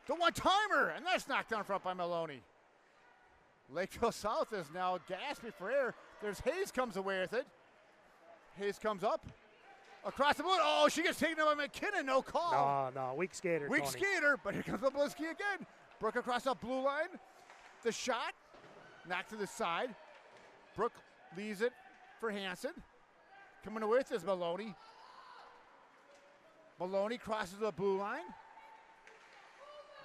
the one-timer, and that's knocked down front by Maloney. Lakeville South is now gasping for air. There's Hayes comes away with it. Hayes comes up. Across the board. Oh, she gets taken up by McKinnon. No call. No, weak skater, Weak Tony. skater, but here comes Oblinski again. Brooke across the blue line. The shot. Knocked to the side. Brooke leaves it for Hansen. Coming away with is Maloney. Maloney crosses the blue line.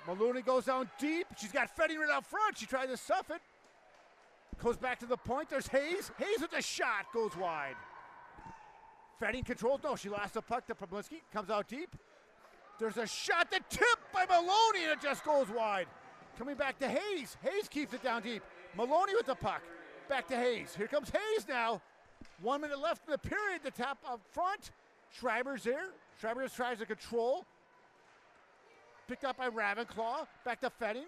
Maloney goes down deep. She's got Fetting right out front. She tries to stuff it. Goes back to the point. There's Hayes. Hayes with the shot. Goes wide. Fetting controls. No, she lost the puck to Poblinski. Comes out deep. There's a shot that tipped by Maloney, and it just goes wide. Coming back to Hayes. Hayes keeps it down deep. Maloney with the puck. Back to Hayes. Here comes Hayes now. 1 minute left in the period. The tap up front. Schreiber's there. Schreiber just tries to control. Picked up by Ravenclaw. Back to Fetting.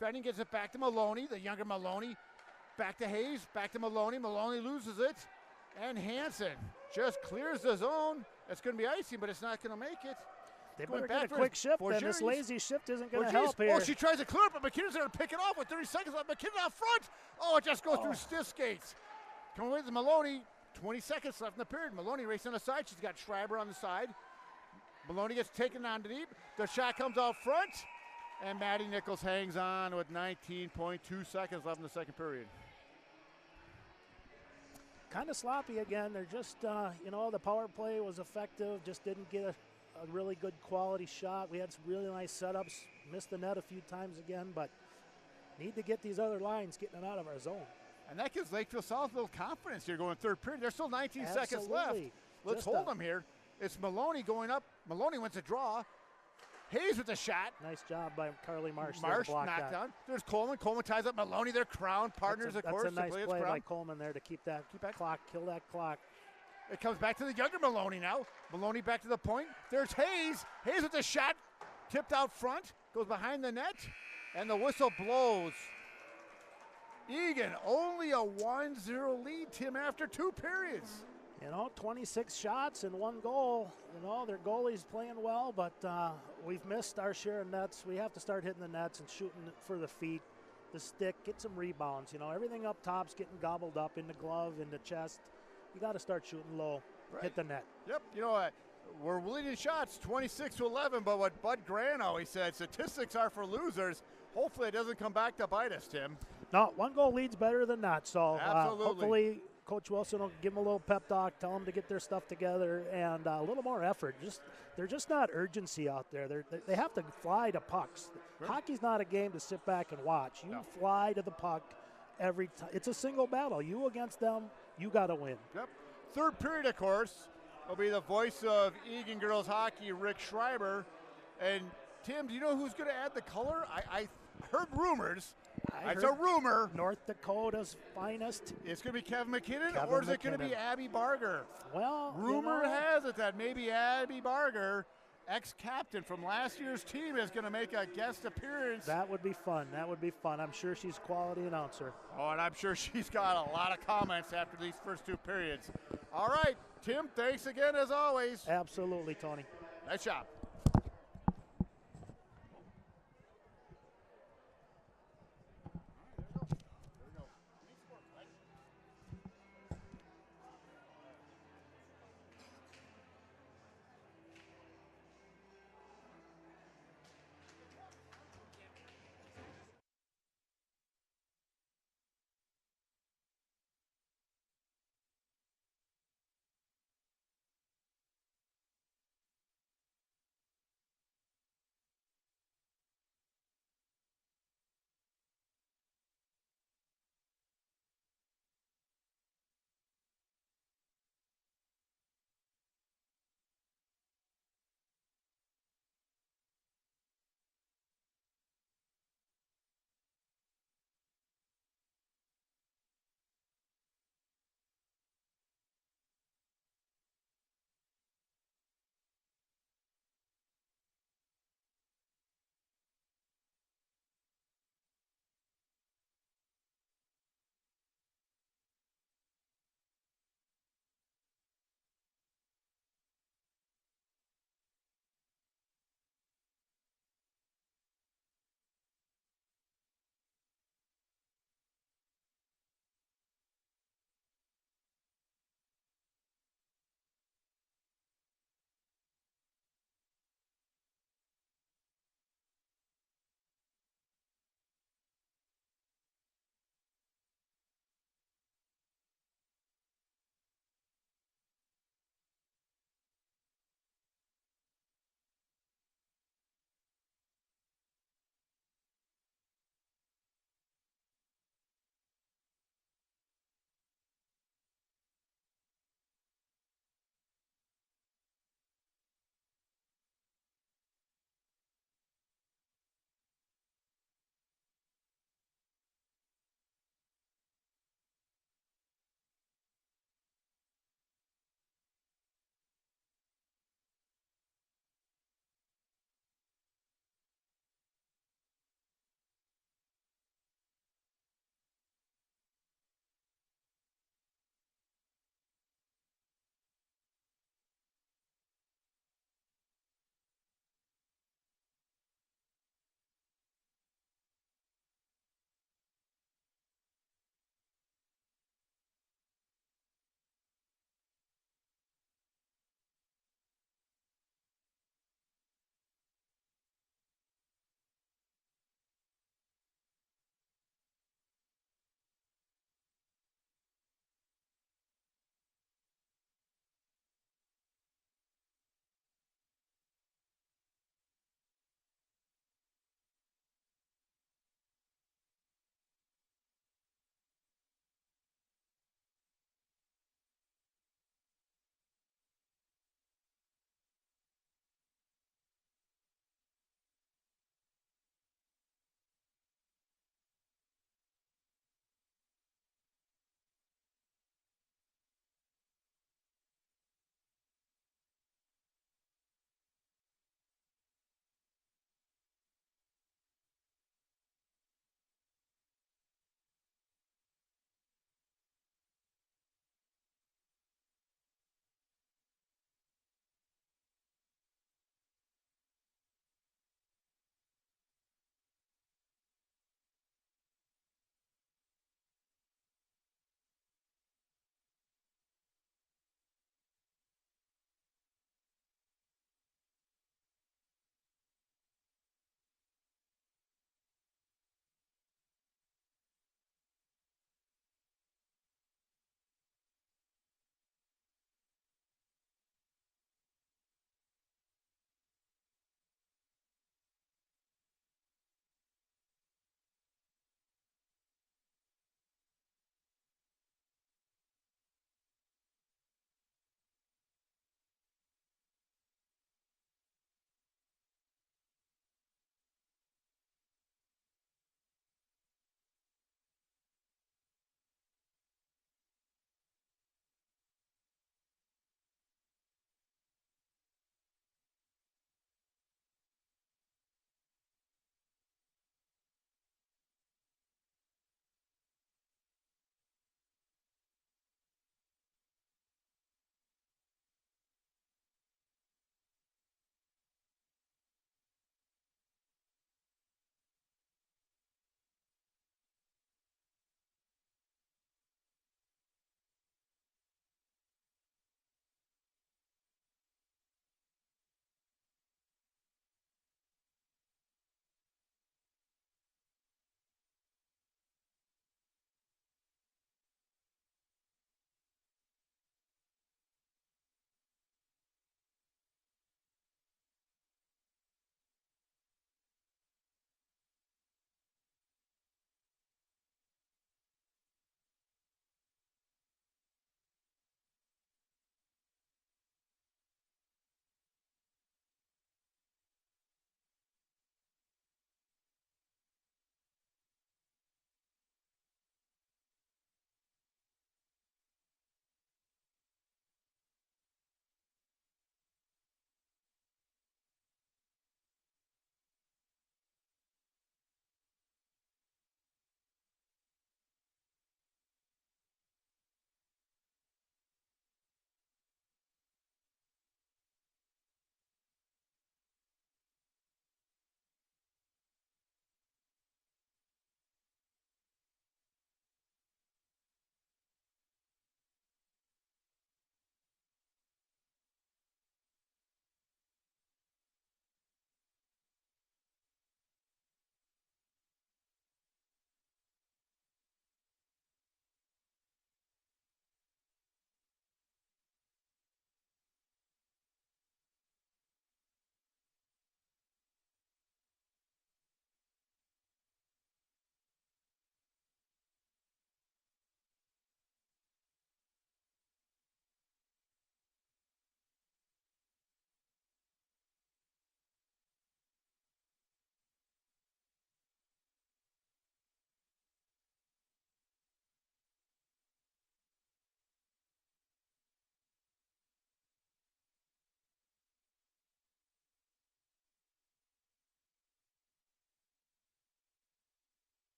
Fetting gets it back to Maloney, the younger Maloney. Back to Hayes. Back to Maloney. Maloney loses it. And Hansen just clears the zone. It's going to be icing, but it's not going to make it. They better get a quick shift, then. This lazy shift isn't going to help here. Oh, she tries to clear it, but McKinnon's going to pick it off with 30 seconds left. McKinnon out front. Oh, it just goes through stiff skates. Coming with Maloney. 20 seconds left in the period. Maloney racing on the side. She's got Schreiber on the side. Maloney gets taken on deep. The shot comes out front. And Maddie Nichols hangs on with 19.2 seconds left in the second period. Kind of sloppy again. They're just, the power play was effective. Just didn't get a really good quality shot. We had some really nice setups. Missed the net a few times again, but need to get these other lines getting it out of our zone. And that gives Lakeville South a little confidence here going third period. There's still 19 seconds left. Let's hold them here. It's Maloney going up. Maloney wins a draw. Hayes with the shot. Nice job by Carly Marsh. Marsh knocked down. There's Coleman. Coleman ties up Maloney. Their crown partners, of course. That's a nice play by Coleman there to keep that clock, kill that clock. It comes back to the younger Maloney now. Maloney back to the point. There's Hayes. Hayes with the shot. Tipped out front. Goes behind the net. And the whistle blows. Eagan, only a 1-0 lead, Tim, after 2 periods. 26 shots and 1 goal. Their goalie's playing well, but we've missed our share of nets. We have to start hitting the nets and shooting for the feet, the stick, get some rebounds. Everything up top's getting gobbled up in the glove, in the chest. You got to start shooting low, hit the net. Yep, we're leading shots 26-11, but what Bud Grant always said, statistics are for losers. Hopefully it doesn't come back to bite us, Tim. No, 1 goal lead's better than not. So hopefully Coach Wilson will give them a little pep talk, tell them to get their stuff together, and a little more effort. They're just not urgency out there. They have to fly to pucks. Right. Hockey's not a game to sit back and watch. You fly to the puck every time. It's a single battle. You against them, you got to win. Yep. Third period, of course, will be the voice of Eagan girls hockey, Rick Schreiber. And Tim, do you know who's going to add the color? I heard rumors. It's a rumor. North Dakota's finest. It's going to be Kevin McKinnon, or is it going to be Abby Barger? Well, rumor has it that maybe Abby Barger, ex-captain from last year's team, is going to make a guest appearance. That would be fun. I'm sure she's a quality announcer. Oh, and I'm sure she's got a lot of comments after these first 2 periods. All right, Tim, thanks again as always. Absolutely, Tony. Nice job.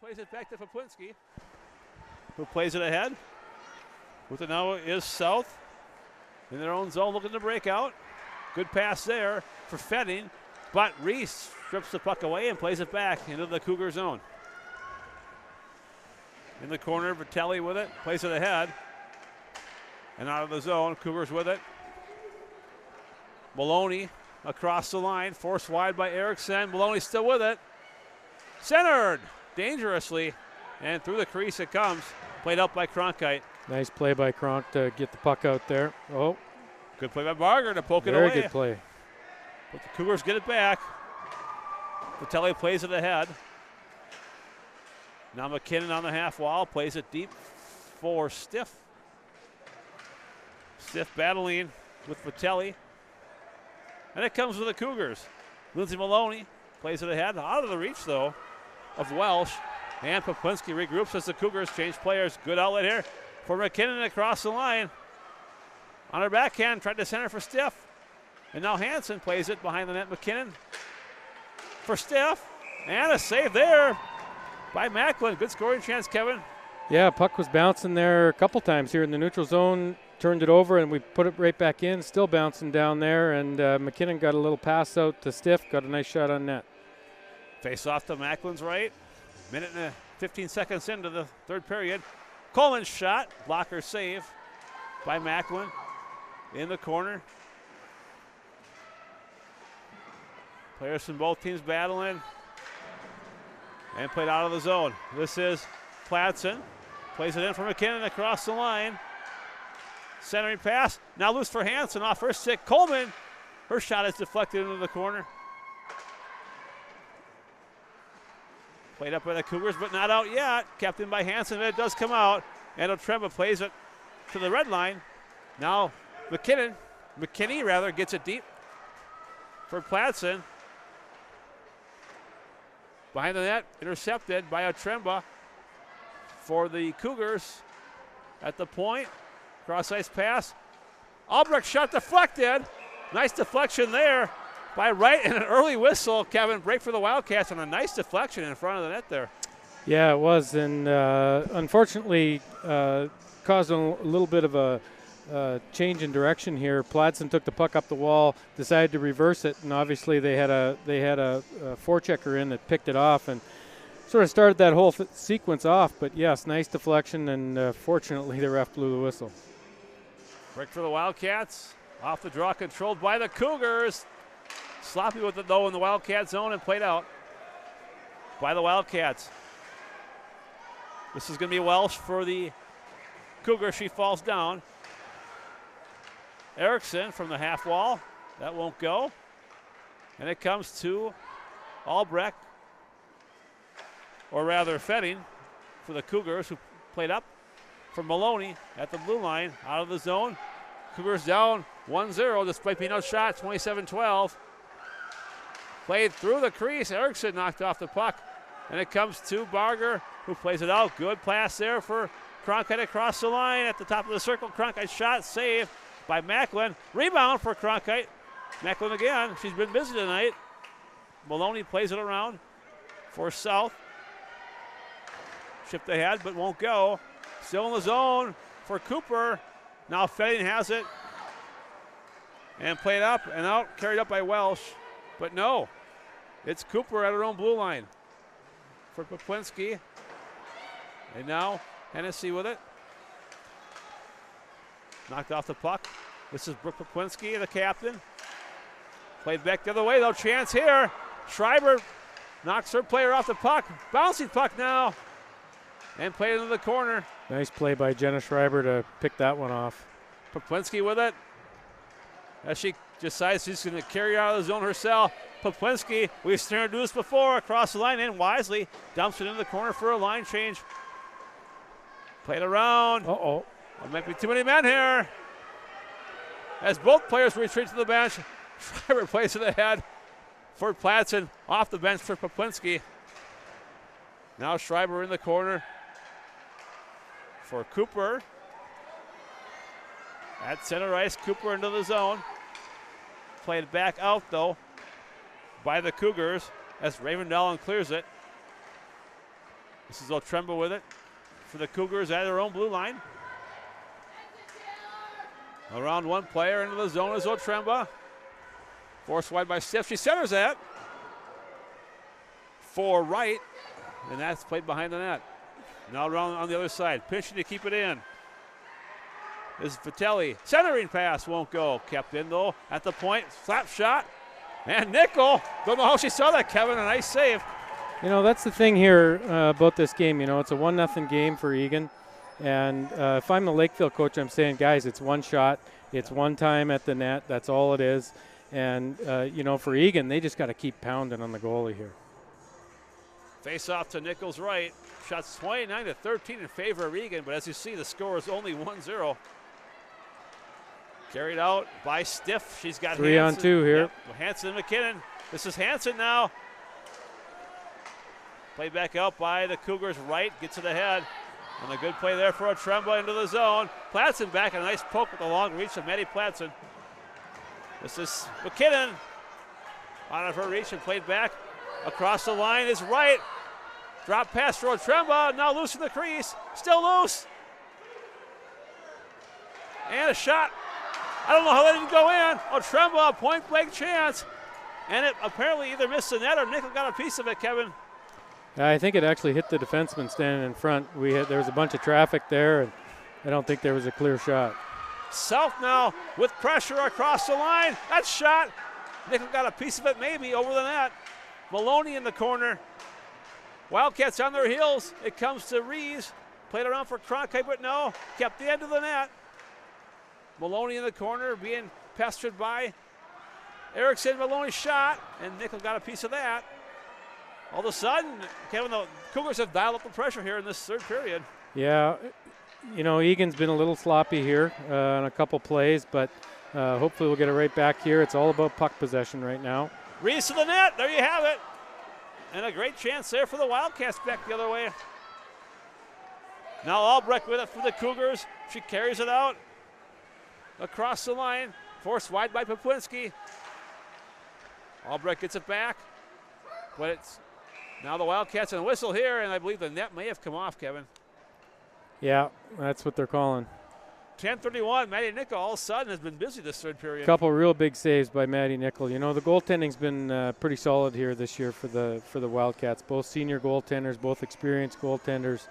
plays it back to Poplinski, who plays it ahead. With it now is South in their own zone looking to break out. Good pass there for Fetting, but Reese strips the puck away and plays it back into the Cougar zone. In the corner, Vitelli with it, plays it ahead. And out of the zone, Cougars with it. Maloney across the line, forced wide by Erickson. Maloney still with it. Centered dangerously, and through the crease it comes. Played up by Cronkite. Nice play by Kronk to get the puck out there. Oh, good play by Barger to poke it very away. good play. But the Cougars get it back. Vitelli plays it ahead. Now McKinnon on the half wall, plays it deep for Stiff. Stiff battling with Vitelli. And it comes with the Cougars. Lindsay Maloney plays it ahead. Out of the reach, though, of Welsh. And Poplinski regroups as the Cougars change players. Good outlet here for McKinnon across the line. On her backhand, tried to center for Stiff. And now Hansen plays it behind the net. McKinnon for Stiff. And a save there by Macklin. Good scoring chance, Kevin. Yeah, puck was bouncing there a couple times here in the neutral zone. Turned it over and we put it right back in. Still bouncing down there. And McKinnon got a little pass out to Stiff. Got a nice shot on net. Face off to Macklin's right. Minute and 15 seconds into the third period. Coleman's shot. Blocker save by Macklin in the corner. Players from both teams battling. And played out of the zone. This is Platson. Plays it in for McKinnon across the line. Centering pass. Now loose for Hansen off her stick. Coleman. Her shot is deflected into the corner. Played up by the Cougars, but not out yet. Kept in by Hansen, and it does come out. And Otremba plays it to the red line. Now McKinney gets it deep for Platson. Behind the net, intercepted by Otremba for the Cougars at the point. Cross-ice pass. Albrecht shot deflected. Nice deflection there by Wright, and an early whistle. Kevin, break for the Wildcats, and a nice deflection in front of the net there. Yeah, it was, and unfortunately caused a little bit of a change in direction here. Platson took the puck up the wall, decided to reverse it, and obviously they had a forechecker in that picked it off and sort of started that whole sequence off. But yes, nice deflection, and fortunately the ref blew the whistle. Break for the Wildcats. Off the draw, controlled by the Cougars. Sloppy with it, though, in the Wildcat zone and played out by the Wildcats. This is going to be Welsh for the Cougars. She falls down. Erickson from the half wall. That won't go. And it comes to Albrecht, or rather Fetting, for the Cougars, who played up for Maloney at the blue line, out of the zone. Cougars down 1-0 despite being outshot, 27-12. Played through the crease. Erickson knocked off the puck. And it comes to Barger, who plays it out. Good pass there for Cronkite across the line at the top of the circle. Cronkite shot, saved by Macklin. Rebound for Cronkite. Macklin again. She's been busy tonight. Maloney plays it around for South. Shipped ahead, but won't go. Still in the zone for Cooper. Now Fetting has it. And played up and out, carried up by Welsh. But no, it's Cooper at her own blue line for Poplinski. And now Hennessy with it. Knocked off the puck. This is Brooke Poplinski, the captain. Played back the other way, though. Chance here. Schreiber knocks her player off the puck. Bouncing puck now. And played into the corner. Nice play by Jenna Schreiber to pick that one off. Poplinski with it. As she decides she's going to carry out of the zone herself. Poplinski, we've seen her do this before, across the line and wisely dumps it into the corner for a line change. Played around. Uh-oh. There might be too many men here. As both players retreat to the bench, Schreiber plays it ahead for Platson, off the bench for Poplinski. Now Schreiber in the corner for Cooper. At center ice, Cooper into the zone. Played back out, though, by the Cougars as Ravendalen clears it. This is Otremba with it for the Cougars at their own blue line. Around one player into the zone is Otremba. Forced wide by Stiff. She centers that. For right, and that's played behind the net. Now around on the other side, pinching to keep it in. This is Vitelli. Centering pass won't go. Kept in though at the point. Slap shot. And Nickel. Don't know how she saw that, Kevin. A nice save. You know, that's the thing here about this game. You know, it's a 1-0 game for Eagan. And if I'm the Lakeville coach, I'm saying, guys, it's one shot. It's one time at the net. That's all it is. And, you know, for Eagan, they just got to keep pounding on the goalie here. Face off to Nichols right. Shots 29-13 in favor of Eagan, but as you see, the score is only 1-0. Carried out by Stiff. She's got 3 on 2 here. Yep. Hanson and McKinnon. This is Hanson now. Played back out by the Cougars right. Gets it ahead. And a good play there for Otremba into the zone. Platson back, and a nice poke with the long reach of Maddie Platson. This is McKinnon. Out of her reach and played back. Across the line is right. Drop pass for Otremba. Now loose in the crease. Still loose. And a shot. I don't know how that didn't go in. Otremba, a point blank chance. And it apparently either missed the net or Nickel got a piece of it, Kevin. I think it actually hit the defenseman standing in front. There was a bunch of traffic there, and I don't think there was a clear shot. South now with pressure across the line. That shot. Nickel got a piece of it maybe over the net. Maloney in the corner. Wildcats on their heels. It comes to Rees. Played around for Cronkite, but no. Kept the end of the net. Maloney in the corner being pestered by Erickson. Maloney shot, and Nickel got a piece of that. All of a sudden, Kevin, the Cougars have dialed up the pressure here in this third period. Yeah, you know, Eagan's been a little sloppy here on a couple plays, but hopefully we'll get it right back here. It's all about puck possession right now. Rees to the net. There you have it. And a great chance there for the Wildcats back the other way. Now Albrecht with it for the Cougars. She carries it out across the line. Forced wide by Poplinski. Albrecht gets it back. But it's now the Wildcats and a whistle here, and I believe the net may have come off, Kevin. Yeah, that's what they're calling. 10:31, Maddie Nickel all of a sudden has been busy this third period. Couple real big saves by Maddie Nickel. You know, the goaltending's been pretty solid here this year for the Wildcats. Both senior goaltenders, both experienced goaltenders,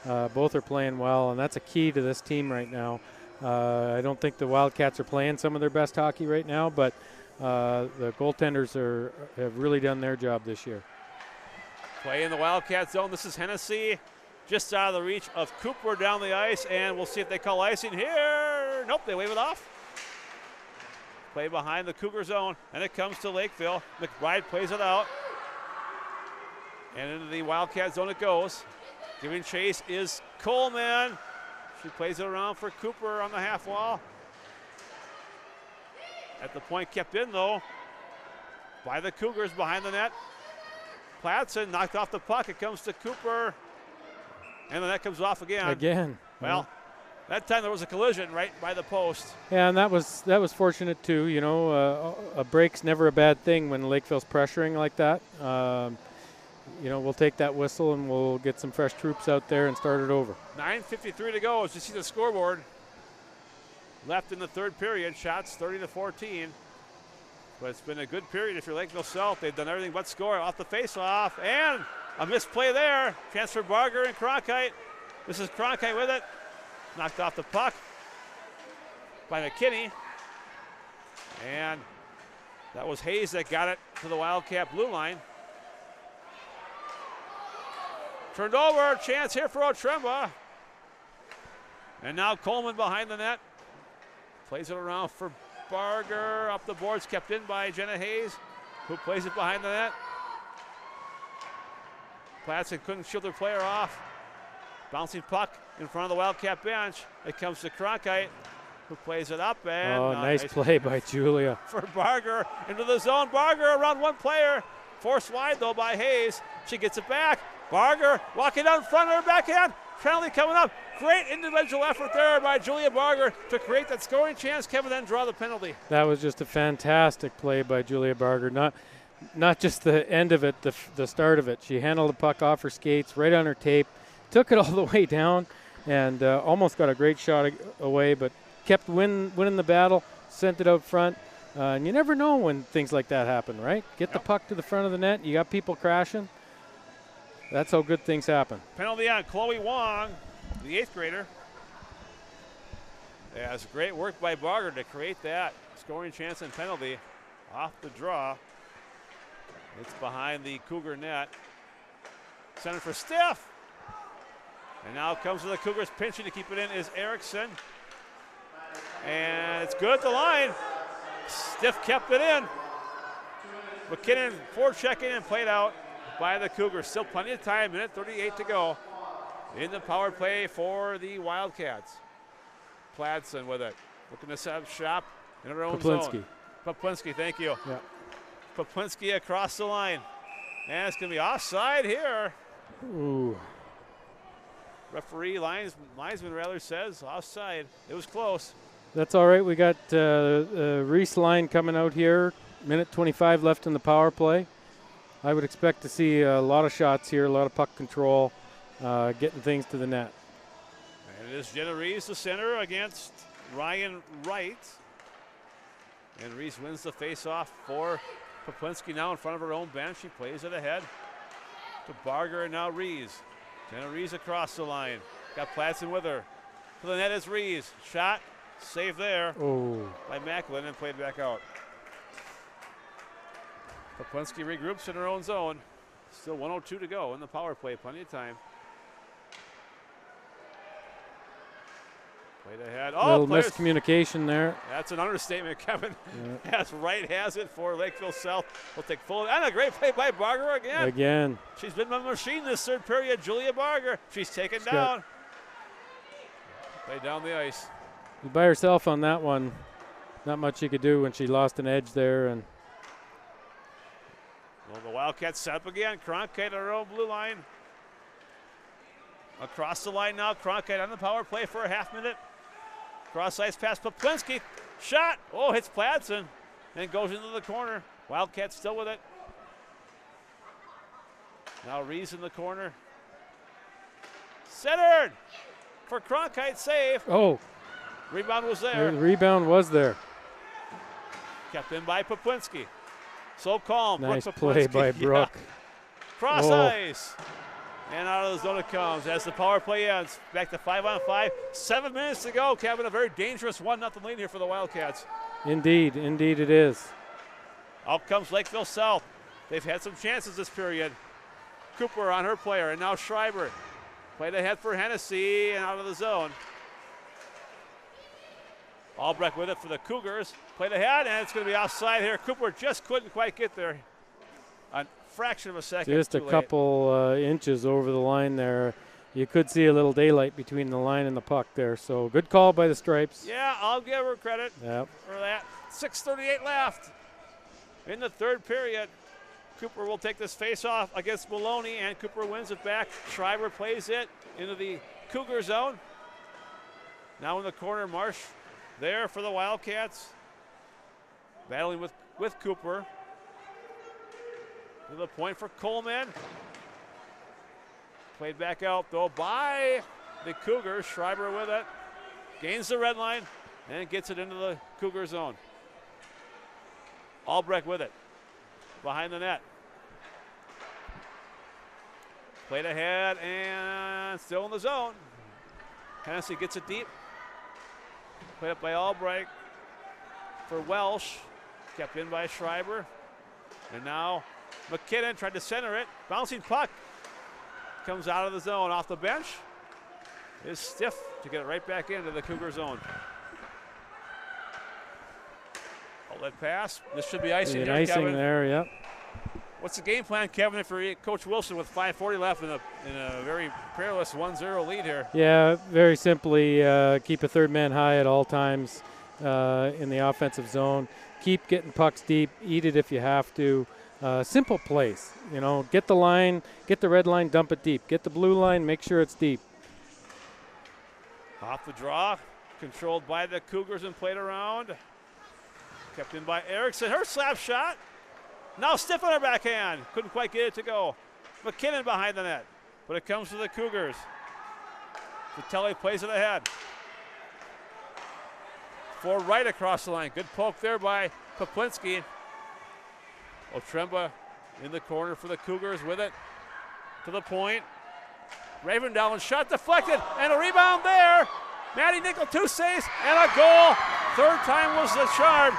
both are playing well, and that's a key to this team right now. I don't think the Wildcats are playing some of their best hockey right now, but the goaltenders have really done their job this year. Play in the Wildcat zone. This is Hennessy. Just out of the reach of Cooper down the ice, and we'll see if they call icing here. Nope, they wave it off. Play behind the Cougar zone, and it comes to Lakeville. McBride plays it out. And into the Wildcat zone it goes. Giving chase is Coleman. She plays it around for Cooper on the half wall. At the point kept in, though, by the Cougars behind the net. Platson knocked off the puck. It comes to Cooper. And the net comes off again. Well, that time there was a collision right by the post. Yeah, and that was fortunate too. You know, a break's never a bad thing when Lakeville's pressuring like that. You know, we'll take that whistle and we'll get some fresh troops out there and start it over. 9:53 to go as you see the scoreboard. Left in the third period. Shots 30-14. But it's been a good period if you're Lakeville South. They've done everything but score off the faceoff. And a misplay there. Chance for Barger and Cronkite. This is Cronkite with it. Knocked off the puck by McKinney. And that was Hayes that got it to the Wildcat blue line. Turned over. Chance here for Otremba. And now Coleman behind the net. Plays it around for Barger. Up the boards, kept in by Jenna Hayes, who plays it behind the net. Platson couldn't shield their player off. Bouncing puck in front of the Wildcat bench. It comes to Cronkite, who plays it up. And nice play by Julia. For Barger into the zone. Barger around one player. Forced wide, though, by Hayes. She gets it back. Barger walking down in front of her backhand. Penalty coming up. Great individual effort there by Julia Barger to create that scoring chance. Kevin then draw the penalty. That was just a fantastic play by Julia Barger. not just the end of it, the start of it. She handled the puck off her skates, right on her tape, took it all the way down, and almost got a great shot away, but kept winning the battle, sent it out front. And you never know when things like that happen, right? Get the puck to the front of the net. You got people crashing. That's how good things happen. Penalty on Chloe Wong, the 8th grader. Yeah, it's great work by Barger to create that scoring chance and penalty off the draw. It's behind the Cougar net. Center for Stiff. And now comes to the Cougars pinching to keep it in is Erickson. And it's good at the line. Stiff kept it in. McKinnon forechecking and played out by the Cougars. Still plenty of time, minute 38 to go in the power play for the Wildcats. Pladson with it. Looking to set up shop in her own zone. Poplinski, thank you. Yeah. Poplinski across the line. And it's going to be offside here. Ooh. Referee, linesman rather, says offside. It was close. That's all right. We got Reese line coming out here. Minute 25 left in the power play. I would expect to see a lot of shots here, a lot of puck control, getting things to the net. And it is Jenna Reese, the center, against Ryan Wright. And Reese wins the face-off for Poplinski now in front of her own bench. She plays it ahead to Barger and now Reese. Jenna Reese across the line. Got Pladson with her. To the net is Reese. Shot, save there by Macklin and played back out. Poplinski regroups in her own zone. Still 1:02 to go in the power play. Plenty of time. Played ahead. Little miscommunication there. That's an understatement, Kevin. Yeah. As Wright has it for Lakeville South. We'll take full. And a great play by Barger again. She's been a machine this third period. Julia Barger. She's taken down. Play down the ice. By herself on that one. Not much she could do when she lost an edge there. And well, the Wildcats set up again. Cronkite on her own blue line. Across the line now. Cronkite on the power play for a half minute. Cross ice pass Poplinski. Shot. Oh, hits Pladson. And goes into the corner. Wildcats still with it. Now Reese in the corner. Centered for Cronkite. Save. Oh. Rebound was there. The rebound was there. Kept in by Poplinski. So calm. Nice play by Brooke. Yeah. Cross ice. And out of the zone it comes as the power play ends. Back to 5-on-5. 7 minutes to go. Kevin, a very dangerous 1-0 lead here for the Wildcats. Indeed it is. Out comes Lakeville South. They've had some chances this period. Cooper on her player, and now Schreiber. Played ahead for Hennessy and out of the zone. Albrecht with it for the Cougars. Played ahead, and it's going to be offside here. Cooper just couldn't quite get there. A fraction of a second. Just a couple inches over the line there. You could see a little daylight between the line and the puck there. So good call by the Stripes. Yeah, I'll give her credit for that. 6:38 left in the third period. Cooper will take this face-off against Maloney, and Cooper wins it back. Schreiber plays it into the Cougar zone. Now in the corner, Marsh there for the Wildcats. Battling with Cooper. To the point for Coleman. Played back out though by the Cougars. Schreiber with it. Gains the red line and gets it into the Cougar zone. Albrecht with it. Behind the net. Played ahead and still in the zone. Hennessy gets it deep. Played up by Albrecht for Welsh. Kept in by Schreiber. And now McKinnon tried to center it. Bouncing puck. Comes out of the zone off the bench. Is Stiff to get it right back into the Cougar zone. Outlet pass. This should be icing here, icing Kevin. there, yep. What's the game plan, Kevin, for Coach Wilson with 5:40 left in a very perilous 1-0 lead here? Yeah, very simply keep a third man high at all times in the offensive zone. Keep getting pucks deep. Eat it if you have to. Simple plays. You know, get the line, get the red line, dump it deep. Get the blue line, make sure it's deep. Off the draw, controlled by the Cougars and played around. Kept in by Erickson. Her slap shot Now stiff on her backhand. Couldn't quite get it to go. McKinnon behind the net. But it comes to the Cougars. Vitelli plays it ahead. For right across the line. Good poke there by Poplinski. Otremba in the corner for the Cougars with it. To the point. Ravendalen shot deflected and a rebound there. Maddie Nickel 2 saves and a goal. Third time was the charm.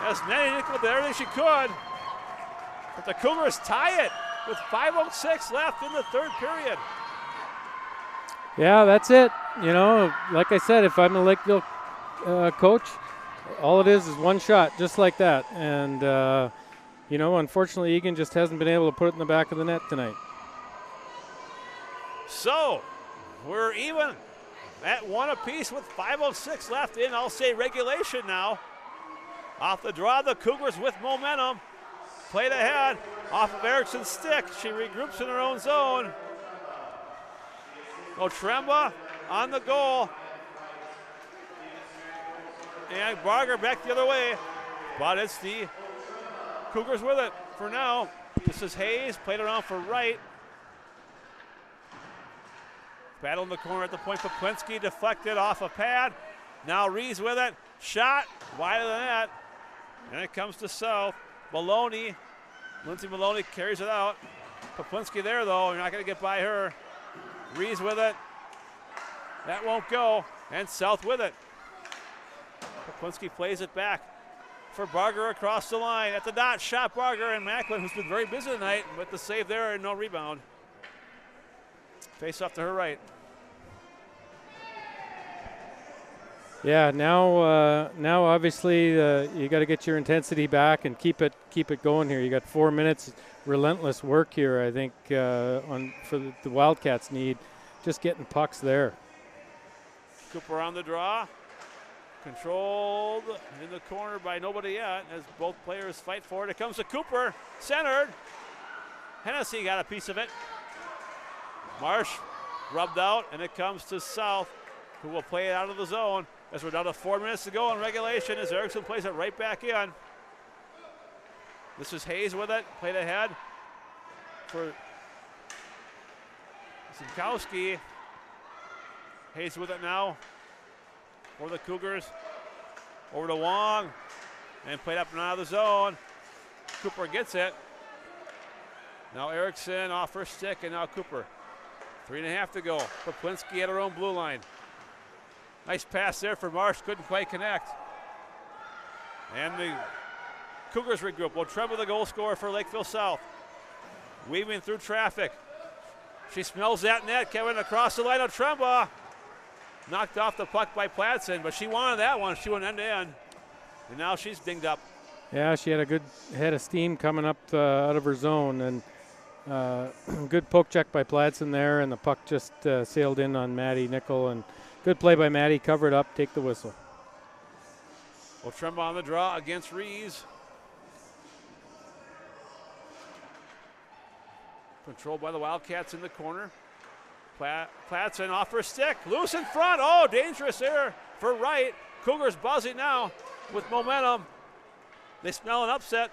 As Maddie Nickel did everything she could. But the Cougars tie it with 5:06 left in the third period. Yeah, that's it. You know, like I said, if I'm a Lakeville coach, all it is one shot, just like that. And, you know, unfortunately, Eagan just hasn't been able to put it in the back of the net tonight. So, we're even at one apiece with 5:06 left in, I'll say, regulation now. Off the draw, the Cougars with momentum. Played ahead off of Erickson's stick. She regroups in her own zone. Otremba on the goal. And Barger back the other way. But it's the Cougars with it for now. This is Hayes, played around for right. Battle in the corner at the point. Poplinski deflected off a pad. Now Rees with it. Shot wide of the net. And it comes to South. Maloney. Lindsay Maloney carries it out. Poplinski there, though. You're not going to get by her. Rees with it. That won't go. And South with it. Poplinski plays it back for Barger across the line. At the dot, shot Barger, and Macklin, who's been very busy tonight with the save there and no rebound. Face off to her right. Yeah, now obviously you got to get your intensity back and keep it going here. You got 4 minutes, relentless work here. I think for the Wildcats need just getting pucks there. Cooper on the draw, controlled in the corner by nobody yet as both players fight for it. It comes to Cooper, centered. Hennessy got a piece of it. Marsh rubbed out, and it comes to South, who will play it out of the zone. As we're down to 4 minutes to go in regulation, as Erickson plays it right back in. This is Hayes with it, played ahead for Zinkowski. Hayes with it now for the Cougars. Over to Wong, and played up and out of the zone. Cooper gets it. Now Erickson off her stick, and now Cooper. 3.5 to go. Poplinski at her own blue line. Nice pass there for Marsh, couldn't quite connect. And the Cougars regroup. Otremba, the goal scorer for Lakeville South. Weaving through traffic. She smells that net. Kevin across the line. Otremba knocked off the puck by Platson, but she wanted that one. She went end to end. And now she's dinged up. Yeah, she had a good head of steam coming up out of her zone, and good poke check by Platson there, and the puck just sailed in on Maddie Nickel, and good play by Maddie, cover it up, take the whistle. Otremba on the draw against Rees. Controlled by the Wildcats in the corner. Platson off her stick, loose in front. Oh, dangerous there for right. Cougars buzzing now with momentum. They smell an upset.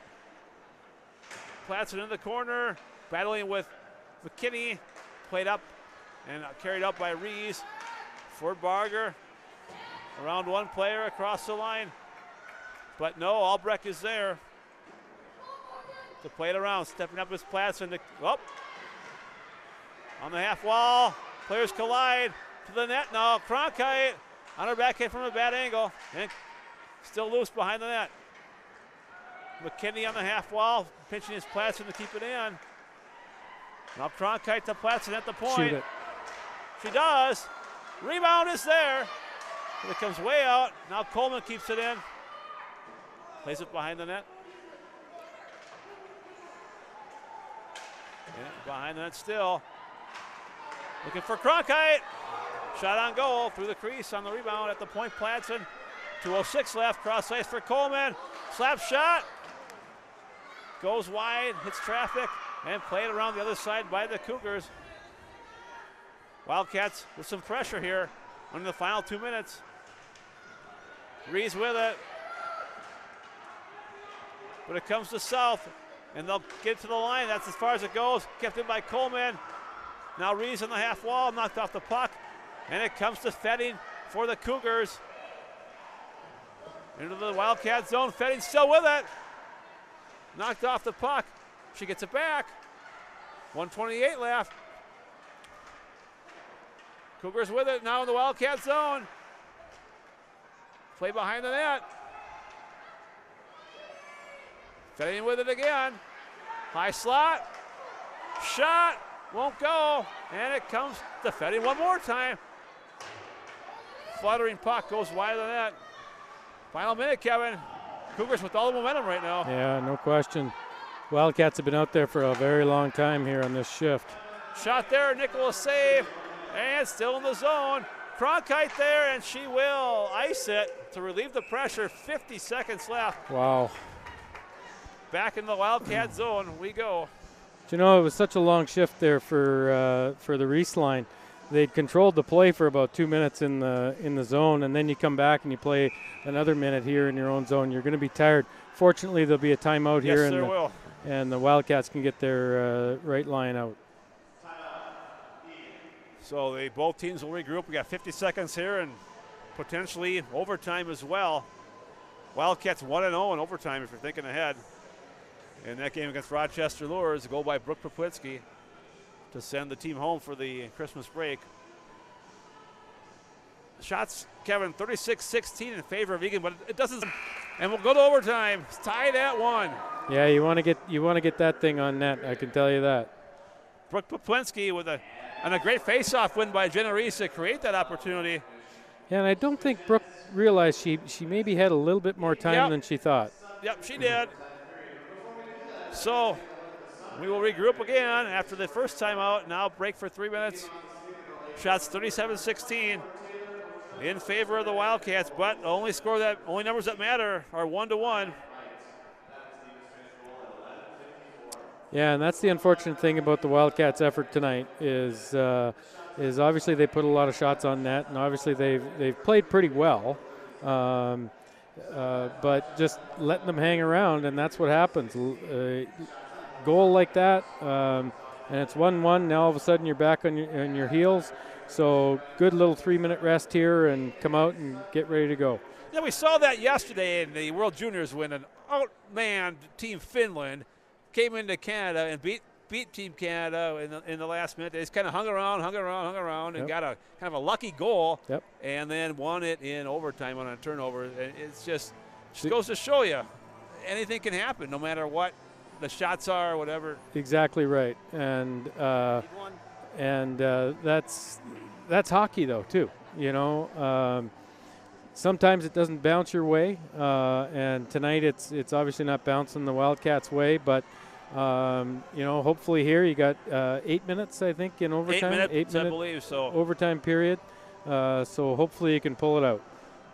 Platson in the corner, battling with McKinney. Played up and carried up by Rees for Barger. Around one player across the line. But no, Albrecht is there to play it around. Stepping up is Platson. On the half wall, players collide to the net now. Cronkite on her backhand from a bad angle, and still loose behind the net. McKinney on the half wall, pinching his Platson to keep it in. Now Cronkite to Platson at the point. Shoot it. She does. Rebound is there. But it comes way out. Now Coleman keeps it in. Plays it behind the net. Yeah, behind the net still. Looking for Cronkite. Shot on goal through the crease on the rebound at the point. Platson. 2:06 left. Cross ice for Coleman. Slap shot. Goes wide. Hits traffic. And played around the other side by the Cougars. Wildcats with some pressure here in the final 2 minutes. Rees with it. but it comes to South, and they'll get to the line. That's as far as it goes. Kept in by Coleman. Now Reeves on the half wall, knocked off the puck, and it comes to Fetting for the Cougars. Into the Wildcat zone. Fetting still with it. Knocked off the puck. She gets it back. 1:28 left. Cougars with it now in the Wildcat zone. Play behind the net. Fetting with it again. High slot. Shot. Won't go. And it comes to Fetting one more time. Fluttering puck goes wide of the net. Final minute, Kevin. Cougars with all the momentum right now. Yeah, no question. Wildcats have been out there for a very long time here on this shift. Shot there, Nicholas save, and still in the zone. Cronkite there, and she will ice it to relieve the pressure. 50 seconds left. Wow. Back in the Wildcat zone we go. Do you know, it was such a long shift there for the Reese line. They'd controlled the play for about 2 minutes in the zone, and then you come back and you play another minute here in your own zone. You're going to be tired. Fortunately, there'll be a timeout here, Yes, there will. And the Wildcats can get their right line out. So both teams will regroup. We got 50 seconds here and potentially overtime as well. Wildcats 1-0 in overtime if you're thinking ahead. In that game against Rochester Lures, a goal by Brooke Popwitsky to send the team home for the Christmas break. Shots, Kevin, 36-16 in favor of Eagan, but it doesn't. And we'll go to overtime. It's tied at 1. Yeah, you want to get that thing on net. I can tell you that. Brooke Popwitsky with a great face-off win by Jenna Reese to create that opportunity. Yeah, and I don't think Brooke realized she maybe had a little bit more time than she thought. Yep, she did. So we will regroup again after the first timeout. Now break for 3 minutes. Shots 37-16 in favor of the Wildcats, but only numbers that matter are 1-1. Yeah, and that's the unfortunate thing about the Wildcats' effort tonight is obviously they put a lot of shots on net, and obviously they've played pretty well. But just letting them hang around, and that's what happens. Goal like that, and it's 1-1. Now all of a sudden you're back on your heels. So good little 3-minute rest here and come out and get ready to go. Yeah, we saw that yesterday in the World Juniors when an outmanned Team Finland came into Canada and beat Team Canada in the last minute. They just kind of hung around, and got a kind of a lucky goal, and then won it in overtime on a turnover. And it's just goes to show you, anything can happen, no matter what the shots are or whatever. Exactly right, and that's hockey though too. You know, sometimes it doesn't bounce your way, and tonight it's obviously not bouncing the Wildcats' way, but. You know, hopefully here you got 8 minutes, I think, in overtime. 8 minutes, I believe so. Overtime period. So hopefully you can pull it out.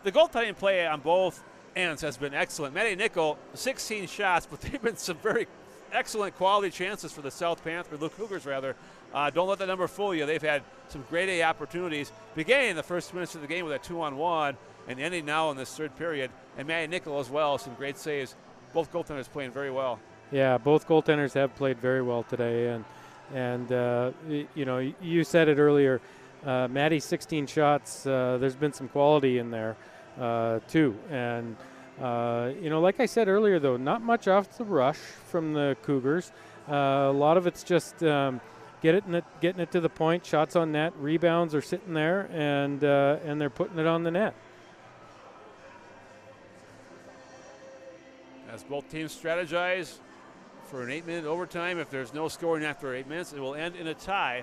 The goaltending play on both ends has been excellent. Maddie Nickel, 16 shots, but they've been some very excellent quality chances for the the Cougars rather. Don't let the number fool you. They've had some grade A opportunities, beginning in the first minutes of the game with a 2-on-1 and ending now in this third period. And Maddie Nickel as well, some great saves. Both goaltenders playing very well. Yeah, both goaltenders have played very well today, and you know, you said it earlier, Maddie 16 shots. There's been some quality in there too, and you know, like I said earlier, though, not much off the rush from the Cougars. A lot of it's just getting it to the point, shots on net, rebounds are sitting there, and they're putting it on the net. As both teams strategize for an 8-minute overtime, if there's no scoring after 8 minutes, it will end in a tie.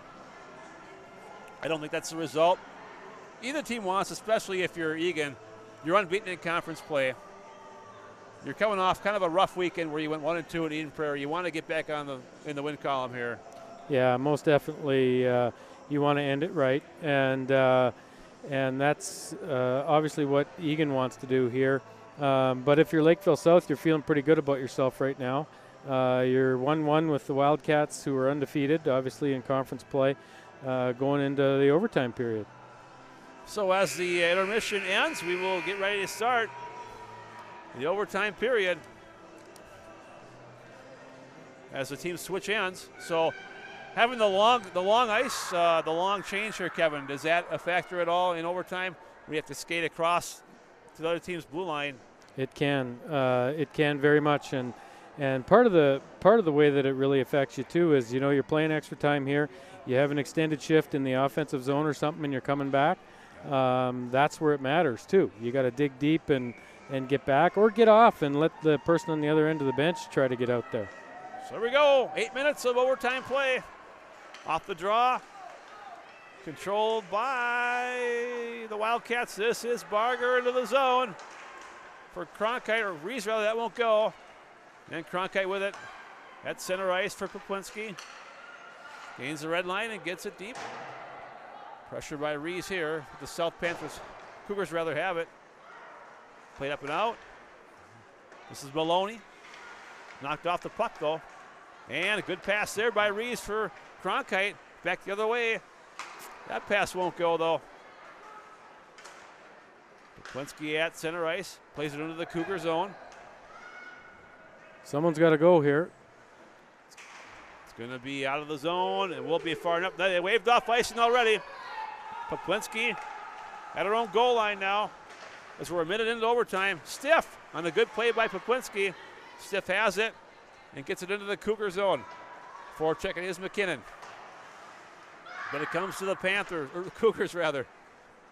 I don't think that's the result either team wants, especially if you're Eagan. You're unbeaten in conference play. You're coming off kind of a rough weekend where you went 1-2 at Eden Prairie. You want to get back in the win column here. Yeah, most definitely. You want to end it right, and that's obviously what Eagan wants to do here. But if you're Lakeville South, you're feeling pretty good about yourself right now. You're 1-1 with the Wildcats, who are undefeated, obviously in conference play, going into the overtime period. So as the intermission ends, we will get ready to start the overtime period. as the teams switch ends. So having the long ice, the long change here, Kevin, does that a factor at all in overtime? We have to skate across to the other team's blue line. It can very much, and part of the way that it really affects you too is, you know, you're playing extra time here, you have an extended shift in the offensive zone or something, and you're coming back. That's where it matters too. You got to dig deep and get back, or get off and let the person on the other end of the bench try to get out there. So here we go, 8 minutes of overtime play. Off the draw, controlled by the Wildcats. This is Barger into the zone for Cronkite, or Rees rather, that won't go. And Cronkite with it at center ice for Poplinski. Gains the red line and gets it deep. Pressure by Rees here. The South Panthers, Cougars rather have it. Played up and out. This is Maloney. Knocked off the puck though. And a good pass there by Rees for Cronkite. Back the other way. That pass won't go though. Poplinski at center ice. Plays it into the Cougar zone. Someone's got to go here. It's going to be out of the zone. It won't be far enough. They waved off icing already. Poplinski at her own goal line now as we're a minute into overtime. Stiff on the good play by Poplinski. Stiff has it and gets it into the Cougar zone. Forechecking is McKinnon. But it comes to the Panthers, or Cougars rather.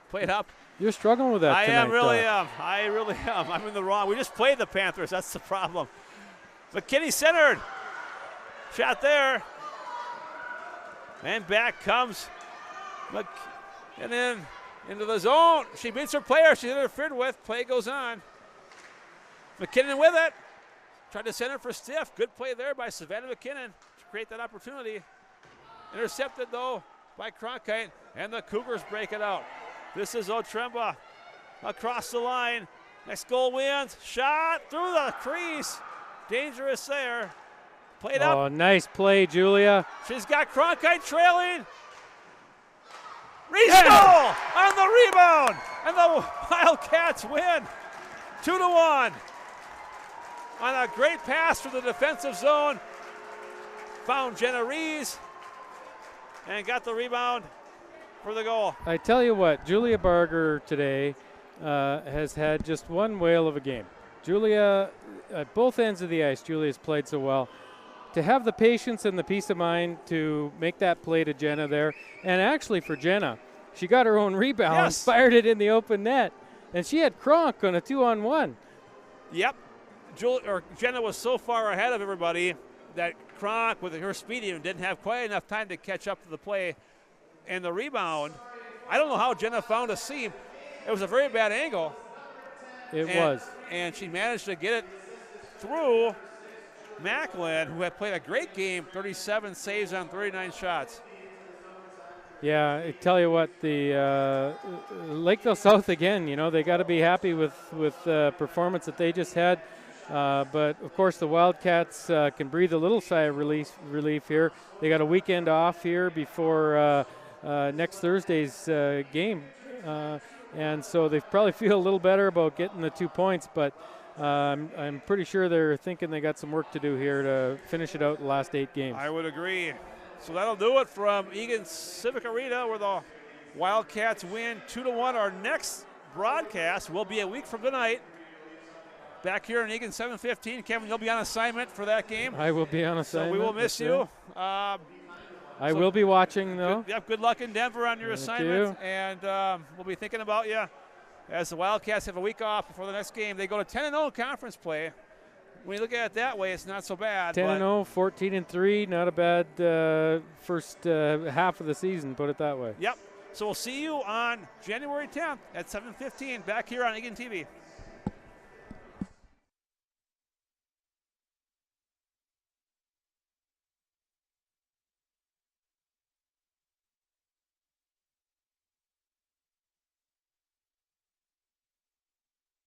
Played up. You're struggling with that I tonight, really am. I'm in the wrong. We just played the Panthers. That's the problem. McKinney centered. Shot there. And back comes McKinnon into the zone. She beats her player. She's interfered with. Play goes on. McKinnon with it. Tried to center for Stiff. Good play there by Savannah McKinnon to create that opportunity. Intercepted, though, by Cronkite. And the Cougars break it out. This is Otremba across the line. Next goal wins. Shot through the crease. Dangerous there. Played up. Oh, nice play, Julia. She's got Cronkite trailing. Reese goal on the rebound. And the Wildcats win 2-1. On a great pass through the defensive zone. Found Jenna Rees and got the rebound for the goal. I tell you what, Julia Barger today has had just one whale of a game. Julia, at both ends of the ice, Julia's played so well. To have the patience and the peace of mind to make that play to Jenna there, and actually for Jenna, she got her own rebound, yes, fired it in the open net, and she had Kronk on a 2-on-1. Yep. Jenna was so far ahead of everybody that Kronk, with her speed, even didn't have quite enough time to catch up to the play. And the rebound, I don't know how Jenna found a seam. It was a very bad angle. It was. And she managed to get it through Macklin, who had played a great game, 37 saves on 39 shots. Yeah, I tell you what, the Lakeville South again, you know, they got to be happy with the performance that they just had. But, of course, the Wildcats can breathe a little sigh of relief here. They got a weekend off here before next Thursday's game. And so they probably feel a little better about getting the 2 points. But I'm pretty sure they're thinking they got some work to do here to finish it out the last 8 games. I would agree. So that'll do it from Eagan Civic Arena, where the Wildcats win 2-1. Our next broadcast will be a week from tonight. Back here in Eagan 7:15. Kevin, you'll be on assignment for that game. I will be on assignment. So we will miss you. I will be watching, though. Good luck in Denver on your assignment. And we'll be thinking about you as the Wildcats have a week off before the next game. They go to 10-0 conference play. When you look at it that way, it's not so bad. 10-0, 14-3, not a bad first half of the season, put it that way. Yep. So we'll see you on January 10th at 7:15 back here on Eagan TV.